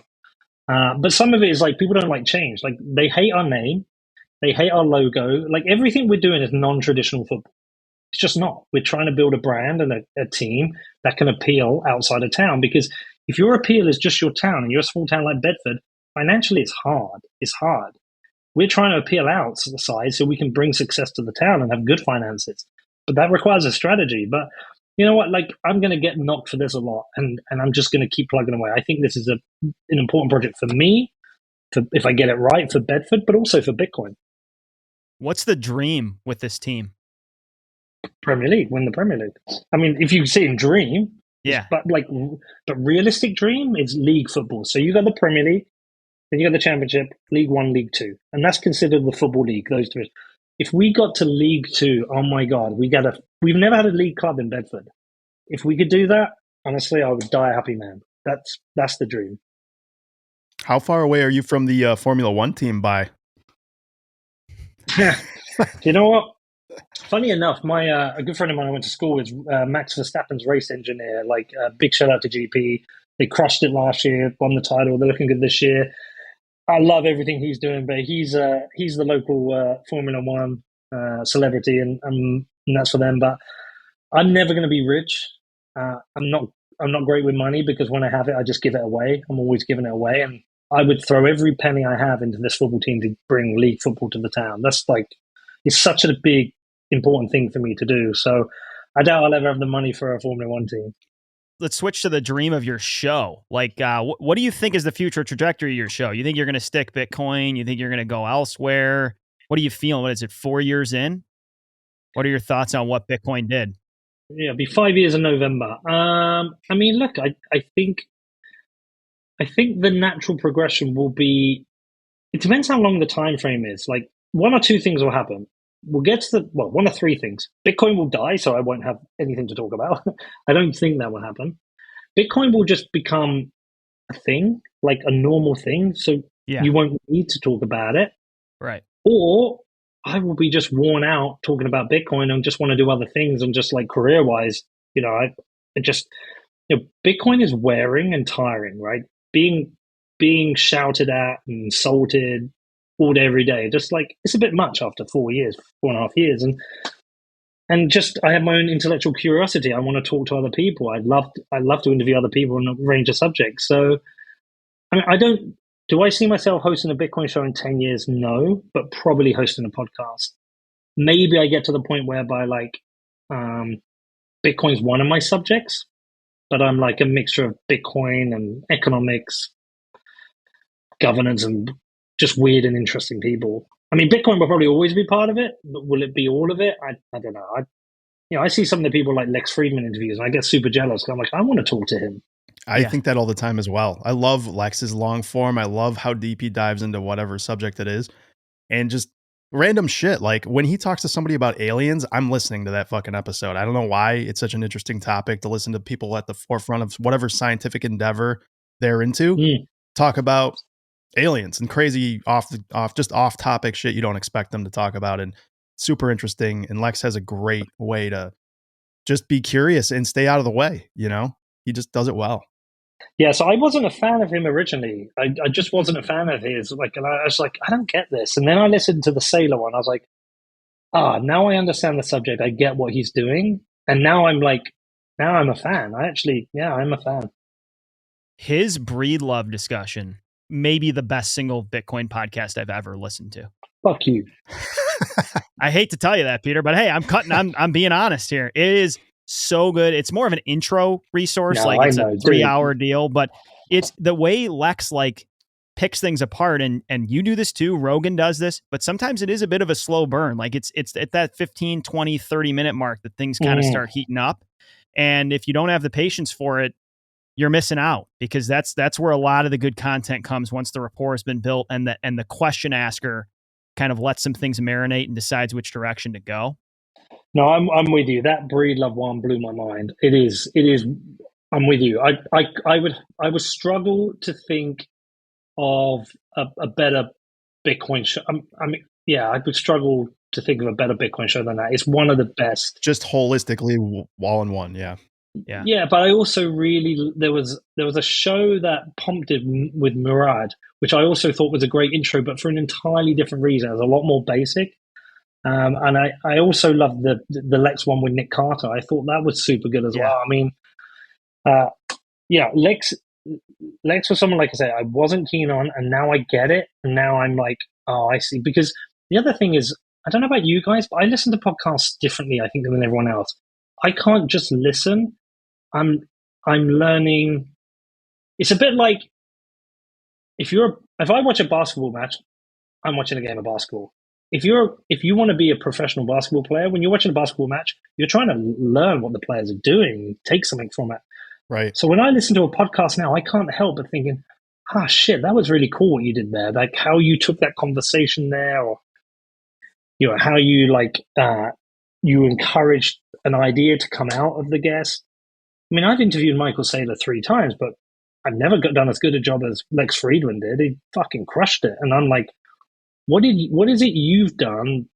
But some of it is like people don't like change. Like, they hate our name, they hate our logo. Like, everything we're doing is non-traditional football. It's just not. We're trying to build a brand and a team that can appeal outside of town. Because if your appeal is just your town and you're a small town like Bedford, financially it's hard. It's hard. We're trying to appeal outside so we can bring success to the town and have good finances. But that requires a strategy. But you know what? Like, I'm going to get knocked for this a lot, and I'm just going to keep plugging away. I think this is an important project for me, if I get it right, for Bedford, but also for Bitcoin. What's the dream with this team? Premier League, win the Premier League. I mean, if you see in dream, yeah, but realistic dream is league football. So you got the Premier League, then you got the Championship, League One, League Two, and that's considered the football league. Those two. If we got to League Two, oh my God, we've never had a league club in Bedford. If we could do that, honestly, I would die a happy man. That's the dream. How far away are you from the Formula One team by? You know what? Funny enough, my a good friend of mine I went to school with, Max Verstappen's race engineer. Like, big shout out to GP. They crushed it last year, won the title. They're looking good this year. I love everything he's doing, but he's the local Formula One celebrity, and that's for them. But I'm never going to be rich. I'm not great with money, because when I have it, I just give it away. I'm always giving it away, and I would throw every penny I have into this football team to bring league football to the town. That's like, it's such a big, important thing for me to do. So I doubt I'll ever have the money for a Formula One team. Let's switch to the dream of your show. Like, what do you think is the future trajectory of your show? You think you're going to stick Bitcoin? You think you're going to go elsewhere? What are you feeling? What is it, 4 years in? What are your thoughts on what Bitcoin did? Yeah, it'll be 5 years in November. I mean, look, I think the natural progression will be, it depends how long the time frame is. Like, one or two things will happen. we'll get to one of three things. Bitcoin will die, so I won't have anything to talk about. I don't think that will happen. Bitcoin will just become a thing, like a normal thing, so you won't need to talk about it. Right. Or I will be just worn out talking about Bitcoin and just want to do other things and just like career-wise, I just, Bitcoin is wearing and tiring, right? Being shouted at and insulted all day, every day, just like it's a bit much after 4.5 years. And just I have my own intellectual curiosity. I want to talk to other people. I love to interview other people on a range of subjects. So I mean, do I see myself hosting a Bitcoin show in 10 years? No, but probably hosting a podcast. Maybe I get to the point whereby like Bitcoin's one of my subjects, but I'm like a mixture of Bitcoin and economics, governance, and just weird and interesting people. I mean, Bitcoin will probably always be part of it, but will it be all of it? I don't know. I see some of the people like Lex Friedman interviews, and I get super jealous. I'm like, I want to talk to him. I think that all the time as well. I love Lex's long form. I love how deep he dives into whatever subject it is, and just random shit. Like when he talks to somebody about aliens, I'm listening to that fucking episode. I don't know why it's such an interesting topic to listen to people at the forefront of whatever scientific endeavor they're into talk about aliens and crazy off topic shit you don't expect them to talk about, and super interesting. And Lex has a great way to just be curious and stay out of the way. He just does it well. Yeah, so I wasn't a fan of him originally. I just wasn't a fan of his. Like, and I was like, I don't get this. And then I listened to the Sailor one. I was like, now I understand the subject. I get what he's doing. And now I'm a fan. I'm a fan. His Breedlove discussion may be the best single Bitcoin podcast I've ever listened to. Fuck you. I hate to tell you that, Peter, but hey, I'm being honest here. It is so good. It's more of an intro resource. It's a 3-hour deal, but it's the way Lex picks things apart. And you do this too. Rogan does this, but sometimes it is a bit of a slow burn. Like it's at that 15, 20, 30 minute mark that things kind of start heating up. And if you don't have the patience for it, you're missing out, because that's where a lot of the good content comes once the rapport has been built and the question asker kind of lets some things marinate and decides which direction to go. No, I'm with you. That Breedlove one blew my mind. It is. I'm with you. I would struggle to think of a better Bitcoin show. I would struggle to think of a better Bitcoin show than that. It's one of the best. Just holistically, all in one. Yeah. Yeah, but I also there was a show that prompted with Murad, which I also thought was a great intro, but for an entirely different reason. It was a lot more basic. And I also loved the Lex one with Nick Carter. I thought that was super good as well. I mean, Lex was someone, like I say, I wasn't keen on, and now I get it. And now I'm like, oh, I see. Because the other thing is, I don't know about you guys, but I listen to podcasts differently, I think, than everyone else. I can't just listen. I'm learning. It's a bit like if I watch a basketball match, I'm watching a game of basketball. If you want to be a professional basketball player, when you're watching a basketball match, you're trying to learn what the players are doing, take something from it. Right. So when I listen to a podcast now, I can't help but thinking, shit, that was really cool what you did there. Like how you took that conversation there, or how you you encouraged an idea to come out of the guest. I mean, I've interviewed Michael Saylor 3 times, but I've never done as good a job as Lex Friedman did. He fucking crushed it. And I'm like, what is it you've done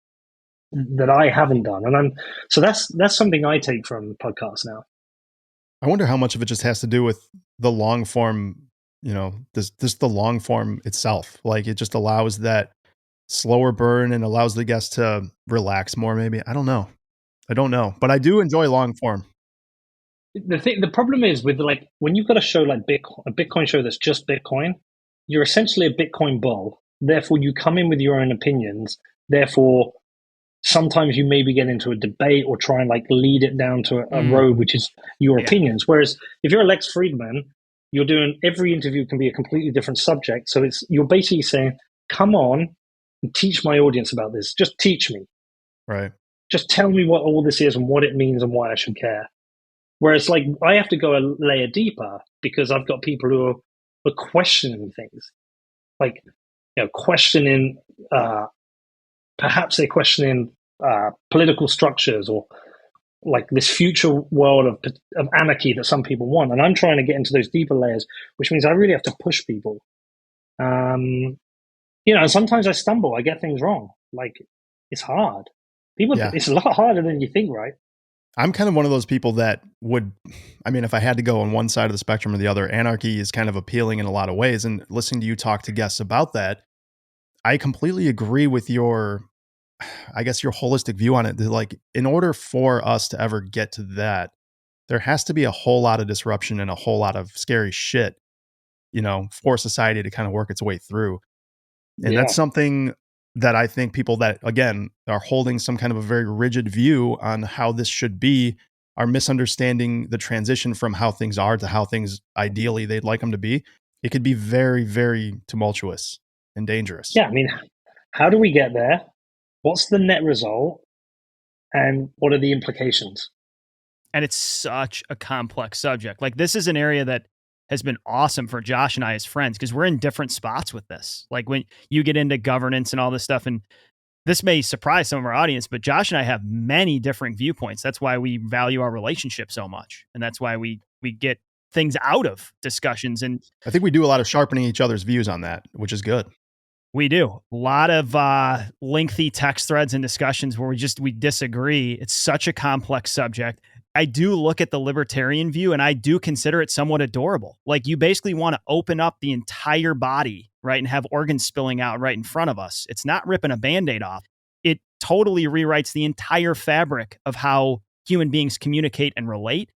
that I haven't done? And so that's something I take from podcasts now. I wonder how much of it just has to do with the long form, this the long form itself. Like it just allows that slower burn and allows the guest to relax more. Maybe. I don't know, but I do enjoy long form. The problem is with when you've got a show like a Bitcoin show that's just Bitcoin, you're essentially a Bitcoin bull. Therefore, you come in with your own opinions. Therefore, sometimes you maybe get into a debate or try and lead it down to a road which is your opinions. Whereas if you're Lex Friedman, you're doing every interview can be a completely different subject. So you're basically saying, come on and teach my audience about this. Just teach me. Right. Just tell me what all this is and what it means and why I should care. Whereas I have to go a layer deeper because I've got people who are questioning things. Questioning, perhaps they're questioning political structures or like this future world of anarchy that some people want. And I'm trying to get into those deeper layers, which means I really have to push people. Sometimes I stumble, I get things wrong. Like, it's hard. It's a lot harder than you think, right? I'm kind of one of those people that if I had to go on one side of the spectrum or the other, anarchy is kind of appealing in a lot of ways. And listening to you talk to guests about that, I completely agree with your holistic view on it. Like, in order for us to ever get to that, there has to be a whole lot of disruption and a whole lot of scary shit, for society to kind of work its way through. And that's something that I think people that, again, are holding some kind of a very rigid view on how this should be are misunderstanding the transition from how things are to how things ideally they'd like them to be. It could be very, very tumultuous and dangerous. Yeah, I mean, how do we get there? What's the net result? And what are the implications? And it's such a complex subject. Like, this is an area that has been awesome for Josh and I as friends because we're in different spots with this. Like, when you get into governance and all this stuff, and this may surprise some of our audience, but Josh and I have many different viewpoints. That's why we value our relationship so much. And that's why we get things out of discussions. And I think we do a lot of sharpening each other's views on that, which is good. We do. A lot of lengthy text threads and discussions where we disagree. It's such a complex subject. I do look at the libertarian view and I do consider it somewhat adorable. Like, you basically want to open up the entire body, right? And have organs spilling out right in front of us. It's not ripping a Band-Aid off. It totally rewrites the entire fabric of how human beings communicate and relate.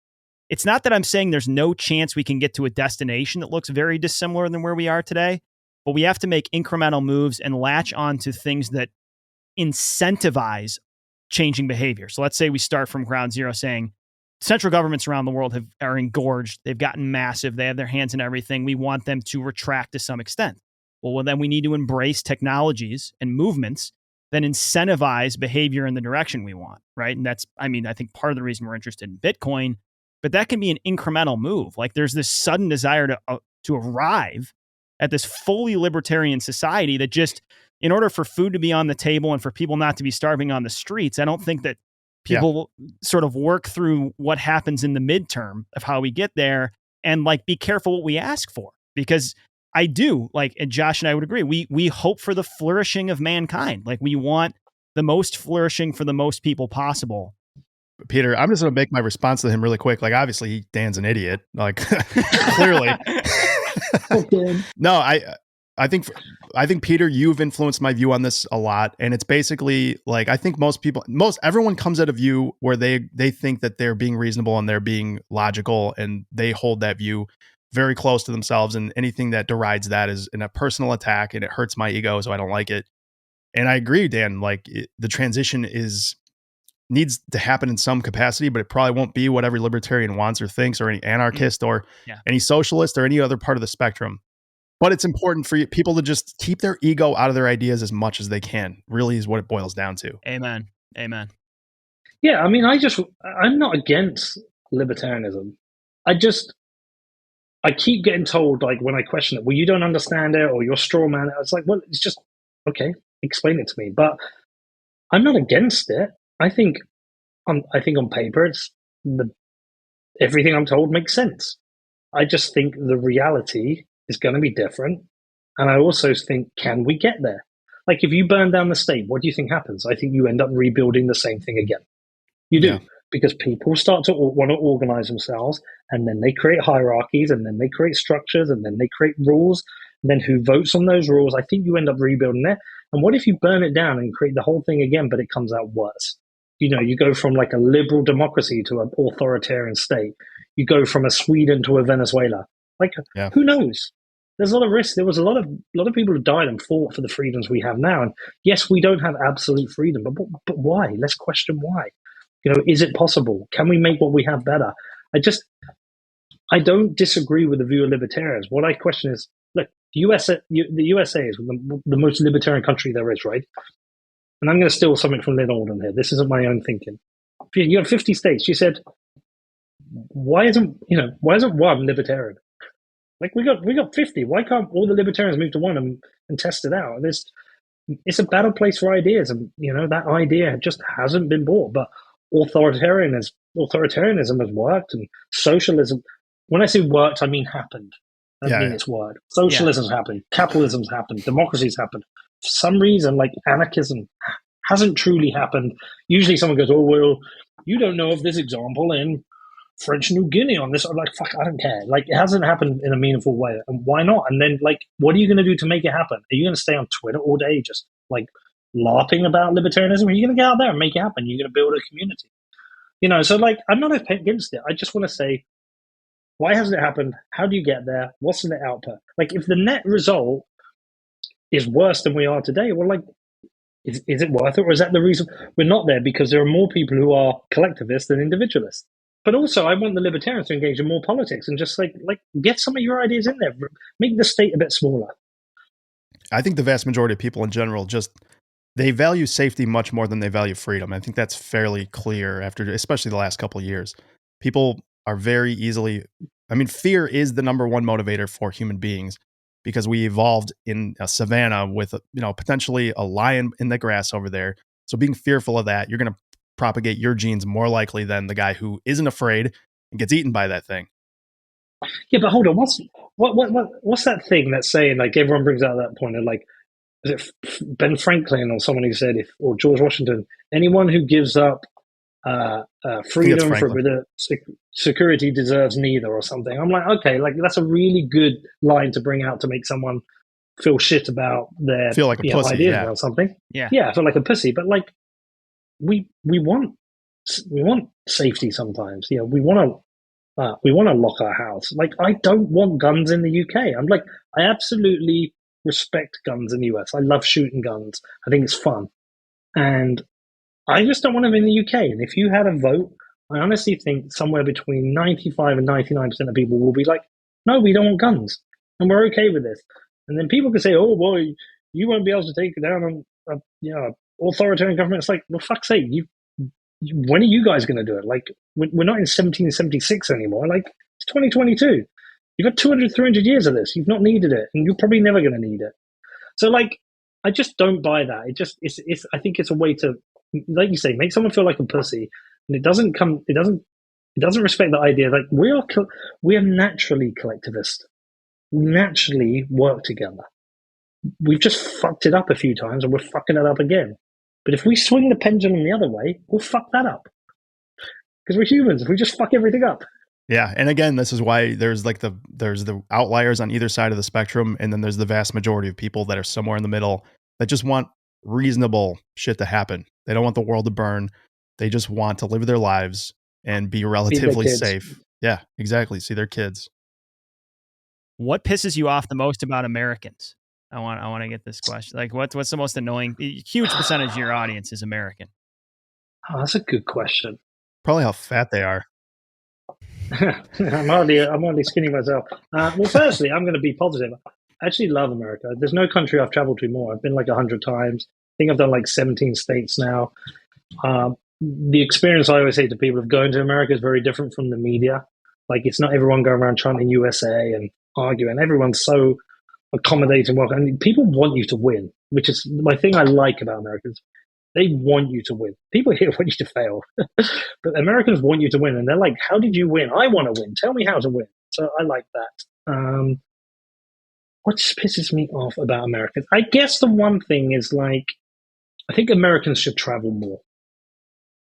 It's not that I'm saying there's no chance we can get to a destination that looks very dissimilar than where we are today, but we have to make incremental moves and latch on to things that incentivize changing behavior. So let's say we start from ground zero saying, central governments around the world are engorged. They've gotten massive. They have their hands in everything. We want them to retract to some extent. Well, then we need to embrace technologies and movements that incentivize behavior in the direction we want, right? And that's, I think part of the reason we're interested in Bitcoin, but that can be an incremental move. Like, there's this sudden desire to arrive at this fully libertarian society that just, in order for food to be on the table and for people not to be starving on the streets, I don't think that people sort of work through what happens in the midterm of how we get there and be careful what we ask for. Because I do, and Josh and I would agree, we hope for the flourishing of mankind. Like, we want the most flourishing for the most people possible. Peter, I'm just going to make my response to him really quick. Like, obviously Dan's an idiot, clearly. No, I think Peter, you've influenced my view on this a lot. And it's basically like, I think everyone comes at a view where they think that they're being reasonable and they're being logical, and they hold that view very close to themselves. And anything that derides that is a personal attack, and it hurts my ego. So I don't like it. And I agree, Dan, the transition needs to happen in some capacity, but it probably won't be what every libertarian wants or thinks, or any anarchist or any socialist or any other part of the spectrum. But it's important for people to just keep their ego out of their ideas as much as they can, really is what it boils down to. Amen. Yeah, I'm not against libertarianism. I keep getting told, when I question it, well, you don't understand it, or you're straw man. It's like, well, it's just, okay, explain it to me. But I'm not against it. I think on paper, everything I'm told makes sense. I just think the reality is going to be different. And I also think, can we get there? Like, if you burn down the state, what do you think happens? I think you end up rebuilding the same thing again. You do, because people start to want to organize themselves, and then they create hierarchies, and then they create structures, and then they create rules. And then who votes on those rules? I think you end up rebuilding it. And what if you burn it down and create the whole thing again, but it comes out worse? You go from a liberal democracy to an authoritarian state. You go from a Sweden to a Venezuela. Who knows? There's a lot of risk. There was a lot of people who died and fought for the freedoms we have now. And yes, we don't have absolute freedom, but why? Let's question why. Is it possible? Can we make what we have better? I don't disagree with the view of libertarians. What I question is, look, the USA is the most libertarian country there is, right? And I'm going to steal something from Lynn Alden here. This isn't my own thinking. You have 50 states. She said, why isn't one libertarian? We got 50. Why can't all the libertarians move to one and test it out? it's a better place for ideas, and that idea just hasn't been bought. But authoritarianism has worked, and socialism. When I say worked, I mean happened. I mean it's worked. Socialism's happened. Capitalism's happened. Democracy's happened. For some reason, like anarchism hasn't truly happened. Usually, someone goes, "Oh well, you don't know of this example in French New Guinea on this." I'm like, fuck, I don't care. Like, it hasn't happened in a meaningful way. And why not? And then, like, what are you going to do to make it happen? Are you going to stay on Twitter all day just, like, LARPing about libertarianism? Or are you going to get out there and make it happen? You're going to build a community. So, like, I'm not against it. I just want to say, why hasn't it happened? How do you get there? What's the net output? Like, if the net result is worse than we are today, well, like, is it worth it? Or is that the reason we're not there? Because there are more people who are collectivists than individualists. But also, I want the libertarians to engage in more politics and just like get some of your ideas in there. Make the state a bit smaller. I think the vast majority of people in general they value safety much more than they value freedom. I think that's fairly clear after, especially the last couple of years. People are very easily, fear is the number one motivator for human beings because we evolved in a savanna with, potentially a lion in the grass over there. So being fearful of that, you're going to propagate your genes more likely than the guy who isn't afraid and gets eaten by that thing. Yeah, but hold on. What's that thing that's saying, like, everyone brings out that point of, like, is it Ben Franklin or someone who said, or George Washington, anyone who gives up freedom for a bit of security deserves neither, or something. I'm like, okay, like, that's a really good line to bring out to make someone feel shit about their feel like a pussy, ideas or something. Yeah, I feel like a pussy, but like, we want safety sometimes. We want to lock our house. Like, I don't want guns in the UK. I'm like, I absolutely respect guns in the US. I love shooting guns. I think it's fun, and I just don't want them in the UK. And if you had a vote, I honestly think somewhere between 95 and 99% of people will be like, no, we don't want guns, and we're okay with this. And then people can say, oh, well, you won't be able to take it down on authoritarian government. It's like, well, fuck's sake, when are you guys going to do it? Like, we're not in 1776 anymore. Like, it's 2022. You've had 200, 300 years of this. You've not needed it, and you're probably never going to need it. So, like, I just don't buy that. It's I think it's a way to, like you say, make someone feel like a pussy, and it doesn't respect the idea. Like, we are naturally collectivist. We naturally work together. We've just fucked it up a few times, and we're fucking it up again. But if we swing the pendulum the other way, we'll fuck that up. Because we're humans. If we just fuck everything up. Yeah. And again, this is why there's the outliers on either side of the spectrum. And then there's the vast majority of people that are somewhere in the middle that just want reasonable shit to happen. They don't want the world to burn. They just want to live their lives and be relatively safe. Yeah, exactly. See their kids. What pisses you off the most about Americans? I want to get this question. Like, what's the most annoying? Huge percentage of your audience is American. Oh, that's a good question. Probably how fat they are. I'm hardly skinny myself. Well, firstly, I'm going to be positive. I actually love America. There's no country I've traveled to more. I've been like 100 times. I think I've done like 17 states now. The experience I always say to people of going to America is very different from the media. Like, it's not everyone going around chanting USA and arguing. Everyone's so accommodating, welcome. And people want you to win, which is my thing I like about Americans. They want you to win. People here want you to fail. But Americans want you to win. And they're like, how did you win? I want to win. Tell me how to win. So I like that. What just pisses me off about Americans? I guess the one thing is, like, I think Americans should travel more.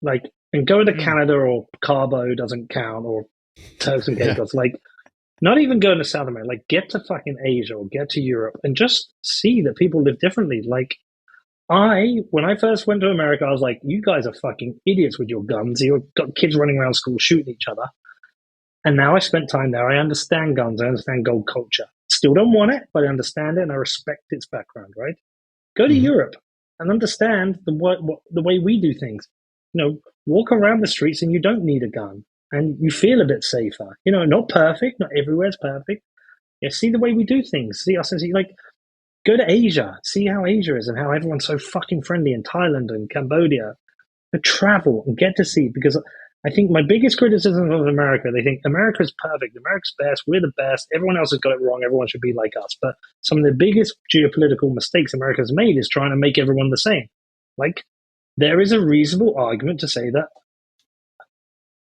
Like, and go to Canada or Cabo doesn't count, or Turks and Caicos. Yeah. Like, not even going to South America. Like, get to fucking Asia or get to Europe and just see that people live differently. Like, when I first went to America, I was like, you guys are fucking idiots with your guns. You've got kids running around school shooting each other. And now I spent time there. I understand guns. I understand gold culture. Still don't want it, but I understand it and I respect its background, right? Go to Europe and understand the way we do things. Walk around the streets and you don't need a gun. And you feel a bit safer. Not perfect. Not everywhere's perfect. Yeah, see the way we do things. See us and see, like, go to Asia. See how Asia is and how everyone's so fucking friendly in Thailand and Cambodia. Travel and get to see, because I think my biggest criticism of America, they think America's perfect, America's best, we're the best, everyone else has got it wrong, everyone should be like us. But some of the biggest geopolitical mistakes America's made is trying to make everyone the same. Like, there is a reasonable argument to say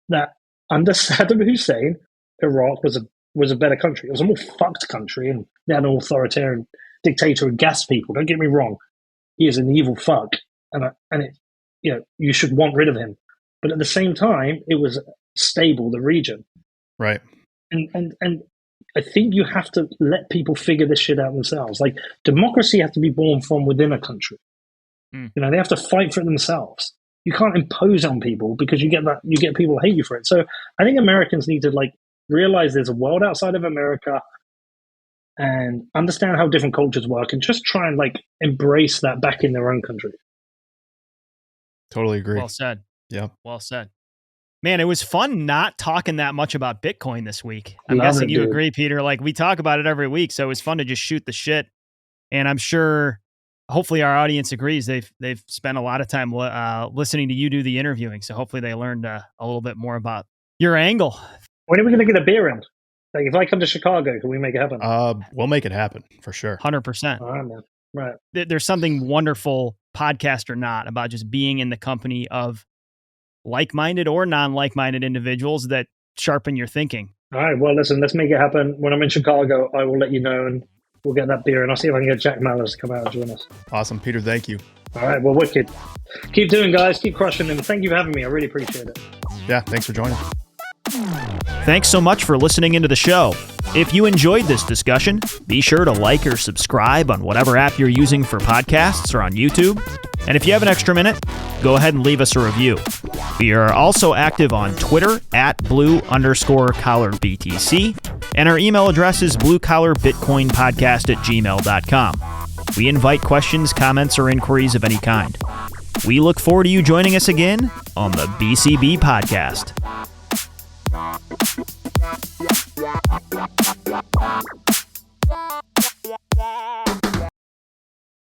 that under Saddam Hussein, Iraq was a better country. It was a more fucked country, and they had an authoritarian dictator who gassed people. Don't get me wrong; he is an evil fuck, and you should want rid of him. But at the same time, it was stable, the region, right? And I think you have to let people figure this shit out themselves. Like, democracy has to be born from within a country. They have to fight for it themselves. You can't impose on people because you get people hate you for it. So I think Americans need to realize there's a world outside of America and understand how different cultures work and just try and embrace that back in their own country. Totally agree. Well said. Yeah. Well said. Man, it was fun not talking that much about Bitcoin this week. I'm guessing you agree, Peter. We talk about it every week, so it was fun to just shoot the shit. And I'm sure, hopefully, our audience agrees. They've spent a lot of time listening to you do the interviewing, so hopefully they learned a little bit more about your angle. When are we going to get a beer in? If I come to Chicago, can we make it happen? We'll make it happen for sure. 100%. All right, man. Right. There's something wonderful, podcast or not, about just being in the company of like-minded or non-like-minded individuals that sharpen your thinking. All right. Well, listen, let's make it happen. When I'm in Chicago, I will let you know, and we'll get that beer, and I'll see if I can get Jack Mallers to come out and join us. Awesome, Peter. Thank you. All right. Well, wicked. Keep doing, guys. Keep crushing them. Thank you for having me. I really appreciate it. Yeah. Thanks for joining. Thanks so much for listening into the show. If you enjoyed this discussion, be sure to like or subscribe on whatever app you're using for podcasts or on YouTube. And if you have an extra minute, go ahead and leave us a review. We are also active on Twitter at blue_collarbtc, and our email address is bluecollarbitcoinpodcast@gmail.com. We invite questions, comments, or inquiries of any kind. We look forward to you joining us again on the BCB Podcast.